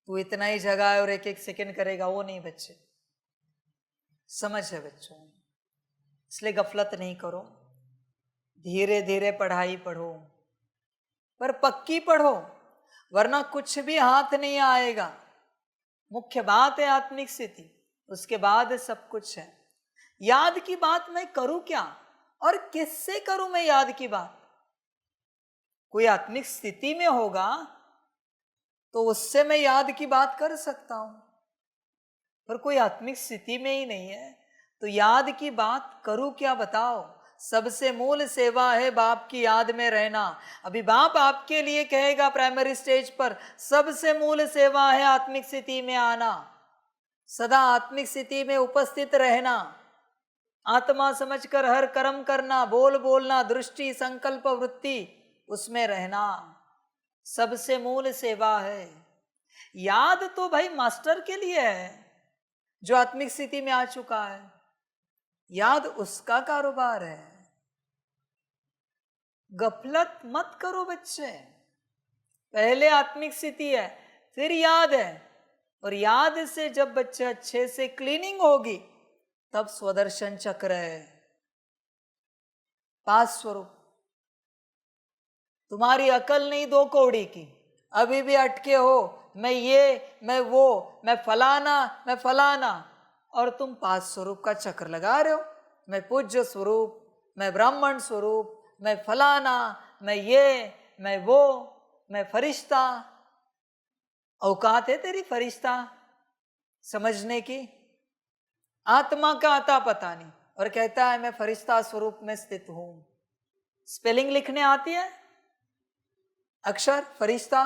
तू इतना ही जगह है और 1-1 सेकंड करेगा, वो नहीं बच्चे। समझ है बच्चों, इसलिए गफलत नहीं करो। धीरे धीरे पढ़ाई पढ़ो, पर पक्की पढ़ो, वरना कुछ भी हाथ नहीं आएगा। मुख्य बात है आत्मिक स्थिति, उसके बाद सब कुछ है। याद की बात मैं करूं क्या और किससे करूं मैं याद की बात? कोई आत्मिक स्थिति में होगा तो उससे मैं याद की बात कर सकता हूं, पर कोई आत्मिक स्थिति में ही नहीं है तो याद की बात करूं क्या बताओ? सबसे मूल सेवा है बाप की याद में रहना। अभी बाप आपके लिए कहेगा प्राइमरी स्टेज पर, सबसे मूल सेवा है आत्मिक स्थिति में आना, सदा आत्मिक स्थिति में उपस्थित रहना, आत्मा समझकर हर कर्म करना, बोलना, दृष्टि, संकल्प, वृत्ति उसमें रहना, सबसे मूल सेवा है। याद तो भाई मास्टर के लिए है, जो आत्मिक स्थिति में आ चुका है, याद उसका कारोबार है। गफलत मत करो बच्चे। पहले आत्मिक स्थिति है, फिर याद है, और याद से जब बच्चे अच्छे से क्लीनिंग होगी तब स्वदर्शन चक्र है, पास स्वरूप। तुम्हारी अकल नहीं 2 कौड़ी की, अभी भी अटके हो, मैं ये, मैं वो, मैं फलाना, और तुम पास स्वरूप का चक्र लगा रहे हो। मैं पूज्य स्वरूप, मैं ब्राह्मण स्वरूप, मैं फलाना, मैं ये, मैं वो, मैं फरिश्ता। औकात है तेरी फरिश्ता समझने की? आत्मा का आता पता नहीं, और कहता है मैं फरिश्ता स्वरूप में स्थित हूं। स्पेलिंग लिखने आती है, अक्षर फरिश्ता।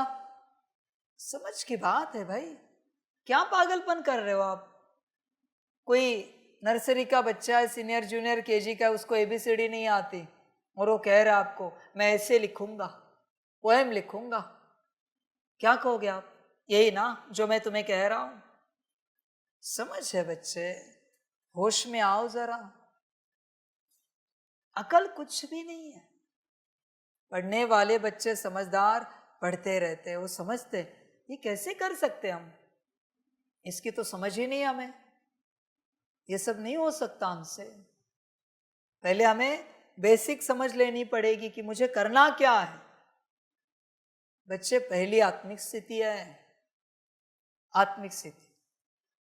समझ की बात है भाई, क्या पागलपन कर रहे हो आप? कोई नर्सरी का बच्चा है, सीनियर जूनियर केजी का, उसको एबीसीडी नहीं आती, और वो कह रहा है आपको मैं ऐसे लिखूंगा, पोएम लिखूंगा। क्या कहोगे आप? यही ना जो मैं तुम्हें कह रहा हूं। समझ है बच्चे, होश में आओ जरा। अकल कुछ भी नहीं है। पढ़ने वाले बच्चे समझदार पढ़ते रहते हैं, वो समझते ये कैसे कर सकते हम, इसकी तो समझ ही नहीं हमें, ये सब नहीं हो सकता हमसे। पहले हमें बेसिक समझ लेनी पड़ेगी कि मुझे करना क्या है। बच्चे, पहली आत्मिक स्थिति है, आत्मिक स्थिति।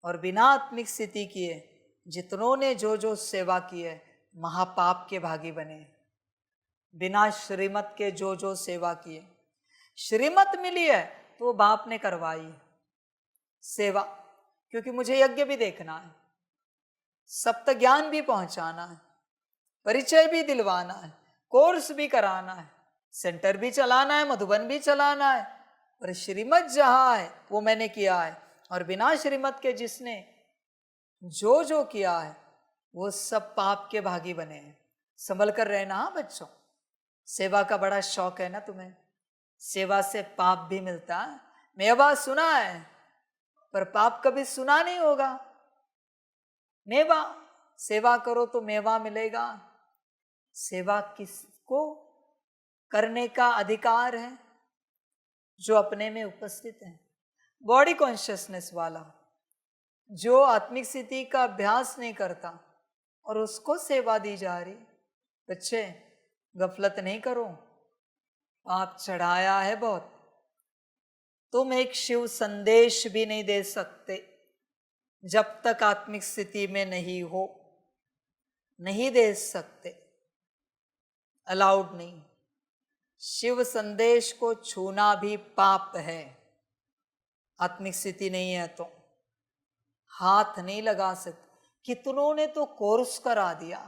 और बिना आत्मिक स्थिति किए जितनों ने जो जो सेवा की है महापाप के भागी बने। बिना श्रीमत के जो जो सेवा किए, श्रीमत मिली है तो बाप ने करवाई है सेवा, क्योंकि मुझे यज्ञ भी देखना है, सप्त ज्ञान भी पहुंचाना है, परिचय भी दिलवाना है, कोर्स भी कराना है, सेंटर भी चलाना है, मधुबन भी चलाना है। और श्रीमत जहां है वो मैंने किया है, और बिना श्रीमत के जिसने जो जो किया है वो सब पाप के भागी बने हैं। संभल कर रहना। हाँ बच्चों, सेवा का बड़ा शौक है ना तुम्हें, सेवा से पाप भी मिलता है। मेवा सुना है पर पाप कभी सुना नहीं होगा। मेवा, सेवा करो तो मेवा मिलेगा। सेवा किसको करने का अधिकार है? जो अपने में उपस्थित है, बॉडी कॉन्शियसनेस वाला, जो आत्मिक स्थिति का अभ्यास नहीं करता और उसको सेवा दी जा रही। बच्चे, गफलत नहीं करो, पाप चढ़ाया है बहुत। तुम एक शिव संदेश भी नहीं दे सकते जब तक आत्मिक स्थिति में नहीं हो, नहीं दे सकते, अलाउड नहीं। शिव संदेश को छूना भी पाप है। आत्मिक स्थिति नहीं है तो हाथ नहीं लगा सकते। कितनों ने तो कोर्स करा दिया,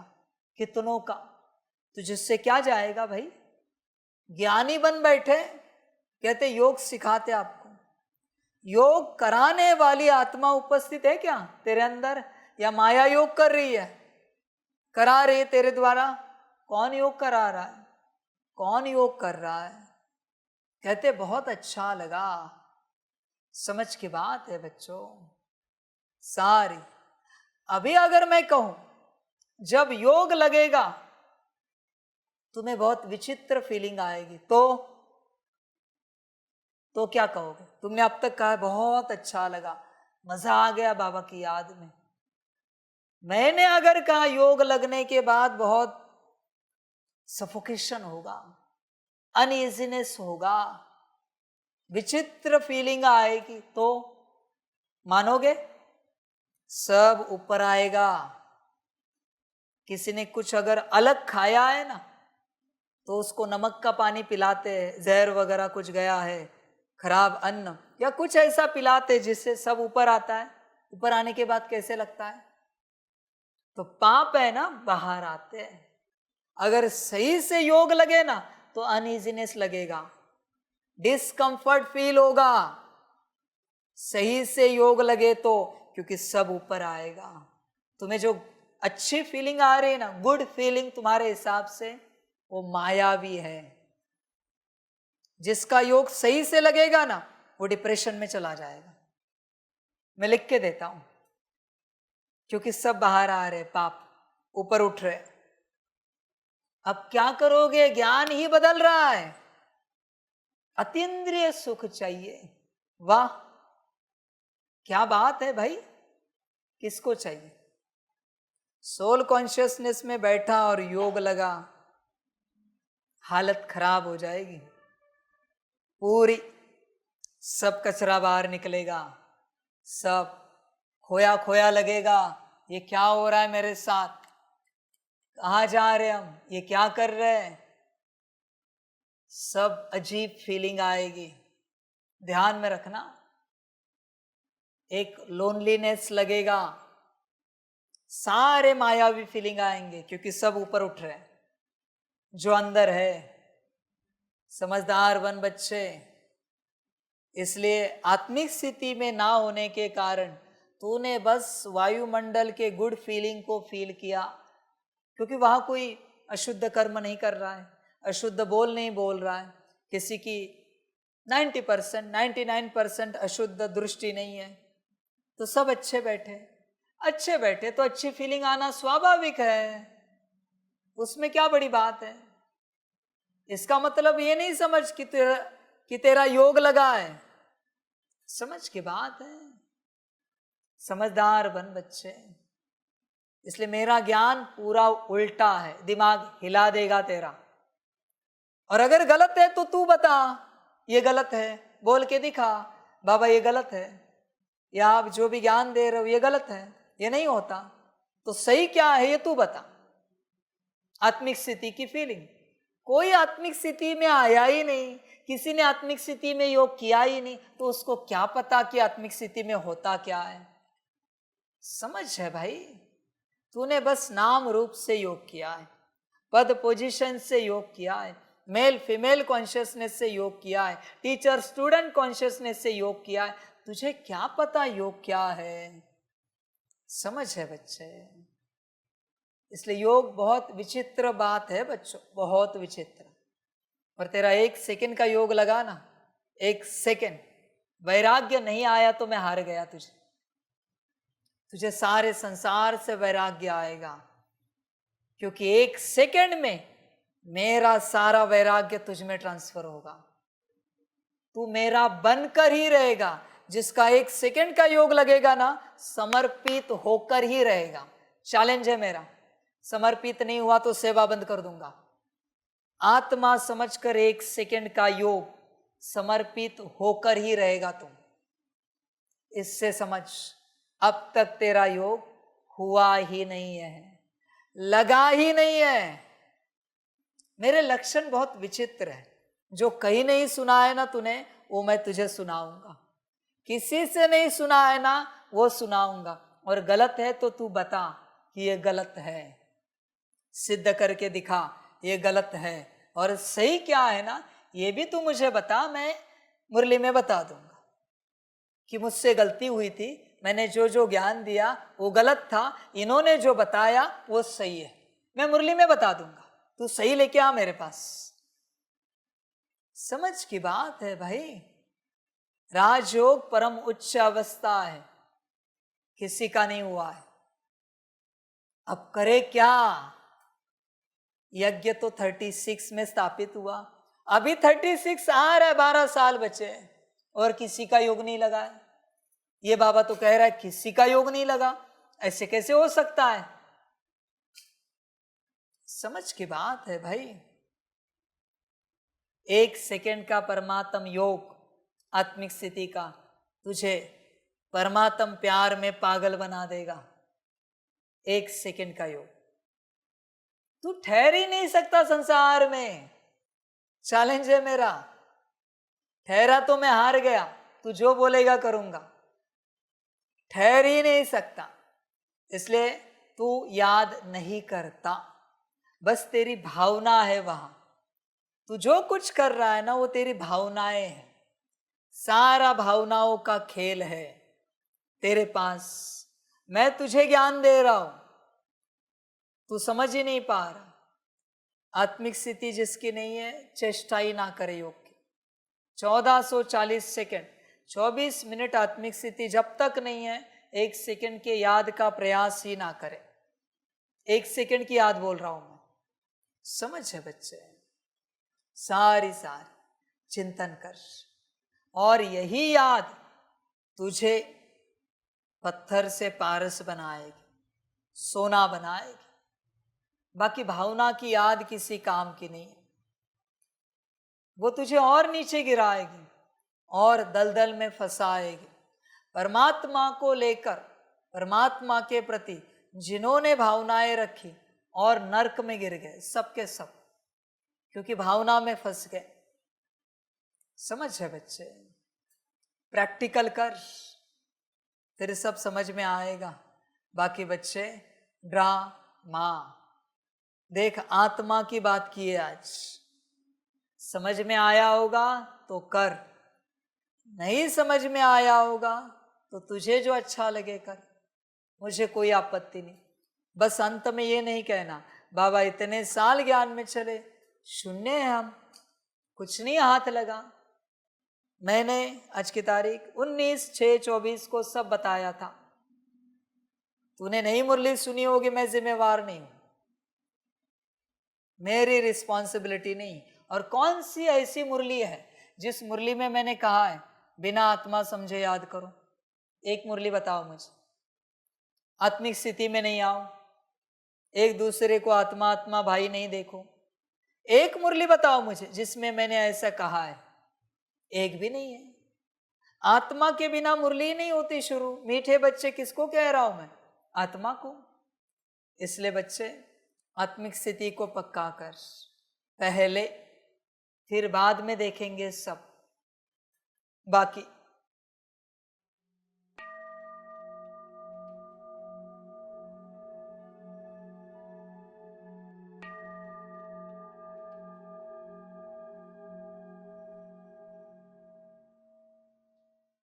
कितनों का, तो जिससे क्या जाएगा भाई? ज्ञानी बन बैठे, कहते योग सिखाते आपको। योग कराने वाली आत्मा उपस्थित है क्या तेरे अंदर, या माया योग कर रही है, करा रही है तेरे द्वारा? कौन योग करा रहा है, कौन योग कर रहा है? कहते बहुत अच्छा लगा। समझ की बात है बच्चों सारी। अभी अगर मैं कहूं जब योग लगेगा तुम्हें बहुत विचित्र फीलिंग आएगी, तो क्या कहोगे? तुमने अब तक कहा बहुत अच्छा लगा, मजा आ गया बाबा की याद में। मैंने अगर कहा योग लगने के बाद बहुत सफोकेशन होगा, अनइजीनेस होगा, विचित्र फीलिंग आएगी, तो मानोगे? सब ऊपर आएगा। किसी ने कुछ अगर अलग खाया है ना तो उसको नमक का पानी पिलाते हैं, जहर वगैरह कुछ गया है, खराब अन्न या कुछ ऐसा पिलाते जिससे सब ऊपर आता है। ऊपर आने के बाद कैसे लगता है? तो पाप है ना, बाहर आते हैं। अगर सही से योग लगे ना तो अनइजीनेस लगेगा, डिस्कंफर्ट फील होगा। सही से योग लगे तो, क्योंकि सब ऊपर आएगा। तुम्हें जो अच्छी फीलिंग आ रही है ना, गुड फीलिंग, तुम्हारे हिसाब से वो मायावी है। जिसका योग सही से लगेगा ना वो डिप्रेशन में चला जाएगा। मैं लिख के देता हूं, क्योंकि सब बाहर आ रहे, पाप ऊपर उठ रहे। अब क्या करोगे? ज्ञान ही बदल रहा है। अतीन्द्रिय सुख चाहिए। वाह, क्या बात है भाई! किसको चाहिए? सोल कॉन्शियसनेस में बैठा और योग लगा, हालत खराब हो जाएगी पूरी। सब कचरा बाहर निकलेगा, सब खोया खोया लगेगा। ये क्या हो रहा है मेरे साथ? कहाँ जा रहे हम? ये क्या कर रहे हैं? सब अजीब फीलिंग आएगी। ध्यान में रखना, एक लोनलीनेस लगेगा, सारे मायावी फीलिंग आएंगे, क्योंकि सब ऊपर उठ रहे हैं। जो अंदर है, समझदार बन बच्चे। इसलिए आत्मिक स्थिति में ना होने के कारण तूने बस वायुमंडल के गुड फीलिंग को फील किया, क्योंकि वहां कोई अशुद्ध कर्म नहीं कर रहा है, अशुद्ध बोल नहीं बोल रहा है, किसी की 90% 99% अशुद्ध दृष्टि नहीं है, तो सब अच्छे बैठे तो अच्छी फीलिंग आना स्वाभाविक है। उसमें क्या बड़ी बात है? इसका मतलब ये नहीं समझ कि तेरा योग लगा है। समझ की बात है। समझदार बन बच्चे। इसलिए मेरा ज्ञान पूरा उल्टा है, दिमाग हिला देगा तेरा। और अगर गलत है तो तू बता, ये गलत है, बोल के दिखा, बाबा ये गलत है, या आप जो भी ज्ञान दे रहे हो ये गलत है, ये नहीं होता। तो सही क्या है ये तू बता। आत्मिक स्थिति की फीलिंग, कोई आत्मिक स्थिति में आया ही नहीं, किसी ने आत्मिक स्थिति में योग किया ही नहीं, तो उसको क्या पता कि आत्मिक स्थिति में होता क्या है? समझ है भाई? तूने बस नाम रूप से योग किया है, पद पोजीशन से योग किया है, मेल फीमेल कॉन्शियसनेस से योग किया है, टीचर स्टूडेंट कॉन्शियसनेस से योग किया है। तुझे क्या पता योग क्या है? समझ है बच्चे? इसलिए योग बहुत विचित्र बात है बच्चों, बहुत विचित्र। और तेरा 1 सेकंड का योग लगा ना, 1 सेकंड वैराग्य नहीं आया तो मैं हार गया। तुझे सारे संसार से वैराग्य आएगा, क्योंकि 1 सेकंड में मेरा सारा वैराग्य तुझ में ट्रांसफर होगा। तू मेरा बनकर ही रहेगा। जिसका 1 सेकंड का योग लगेगा ना, समर्पित होकर ही रहेगा। चैलेंज है मेरा। समर्पित नहीं हुआ तो सेवा बंद कर दूंगा। आत्मा समझकर 1 सेकंड का योग समर्पित होकर ही रहेगा तुम। इससे समझ, अब तक तेरा योग हुआ ही नहीं है, लगा ही नहीं है। मेरे लक्षण बहुत विचित्र है। जो कहीं नहीं सुना है ना तूने, वो मैं तुझे सुनाऊंगा। किसी से नहीं सुना है ना, वो सुनाऊंगा। और गलत है तो तू बता कि ये गलत है, सिद्ध करके दिखा ये गलत है। और सही क्या है ना, ये भी तू मुझे बता, मैं मुरली में बता दूंगा कि मुझसे गलती हुई थी, मैंने जो जो ज्ञान दिया वो गलत था, इन्होंने जो बताया वो सही है। मैं मुरली में बता दूंगा, तू सही लेके आ मेरे पास। समझ की बात है भाई। राजयोग परम उच्च अवस्था है, किसी का नहीं हुआ है। अब करे क्या? यज्ञ तो 36 में स्थापित हुआ, अभी 36 आ रहा है, 12 साल बचे और किसी का योग नहीं लगा है। ये बाबा तो कह रहा है किसी का योग नहीं लगा, ऐसे कैसे हो सकता है? समझ की बात है भाई। 1 सेकंड का परमात्म योग आत्मिक स्थिति का तुझे परमात्म प्यार में पागल बना देगा। 1 सेकंड का योग, तू ठहर ही नहीं सकता संसार में। चैलेंज है मेरा। ठहरा तो मैं हार गया, तू जो बोलेगा करूंगा। ठहर ही नहीं सकता, इसलिए तू याद नहीं करता, बस तेरी भावना है वहां। तू जो कुछ कर रहा है ना, वो तेरी भावनाएं हैं। सारा भावनाओं का खेल है तेरे पास। मैं तुझे ज्ञान दे रहा हूं, तू समझ ही नहीं पा रहा। आत्मिक स्थिति जिसकी नहीं है, चेष्टा ही ना करे योग की। 1440 सेकेंड 24 मिनट आत्मिक स्थिति जब तक नहीं है, 1 सेकंड के याद का प्रयास ही ना करें। 1 सेकंड की याद बोल रहा हूं मैं, समझ है बच्चे? सारी चिंतन कर, और यही याद तुझे पत्थर से पारस बनाएगी, सोना बनाएगी। बाकी भावना की याद किसी काम की नहीं है, वो तुझे और नीचे गिराएगी और दलदल में फंसाएगी। परमात्मा को लेकर, परमात्मा के प्रति जिन्होंने भावनाएं रखी और नरक में गिर गए, सबके सब, क्योंकि भावना में फंस गए। समझ है बच्चे? प्रैक्टिकल कर, फिर सब समझ में आएगा। बाकी बच्चे ड्रामा देख, आत्मा की बात की है आज, समझ में आया होगा तो कर, नहीं समझ में आया होगा तो तुझे जो अच्छा लगे कर, मुझे कोई आपत्ति नहीं। बस अंत में ये नहीं कहना बाबा इतने साल ज्ञान में चले, शून्य है हम, कुछ नहीं हाथ लगा। मैंने आज की तारीख 19/6/24 को सब बताया था। तूने नहीं मुरली सुनी होगी, मैं जिम्मेवार नहीं हूं, मेरी रिस्पॉन्सिबिलिटी नहीं। और कौन सी ऐसी मुरली है जिस मुरली में मैंने कहा है बिना आत्मा समझे याद करो? एक मुरली बताओ मुझे। आत्मिक स्थिति में नहीं आओ, एक दूसरे को आत्मा आत्मा भाई नहीं देखो। एक मुरली बताओ मुझे जिसमें मैंने ऐसा कहा है। एक भी नहीं है। आत्मा के बिना मुरली ही नहीं होती शुरू। मीठे बच्चे, किसको कह रहा हूं मैं? आत्मा को। इसलिए बच्चे आत्मिक स्थिति को पक्का कर पहले, फिर बाद में देखेंगे सब। बाकी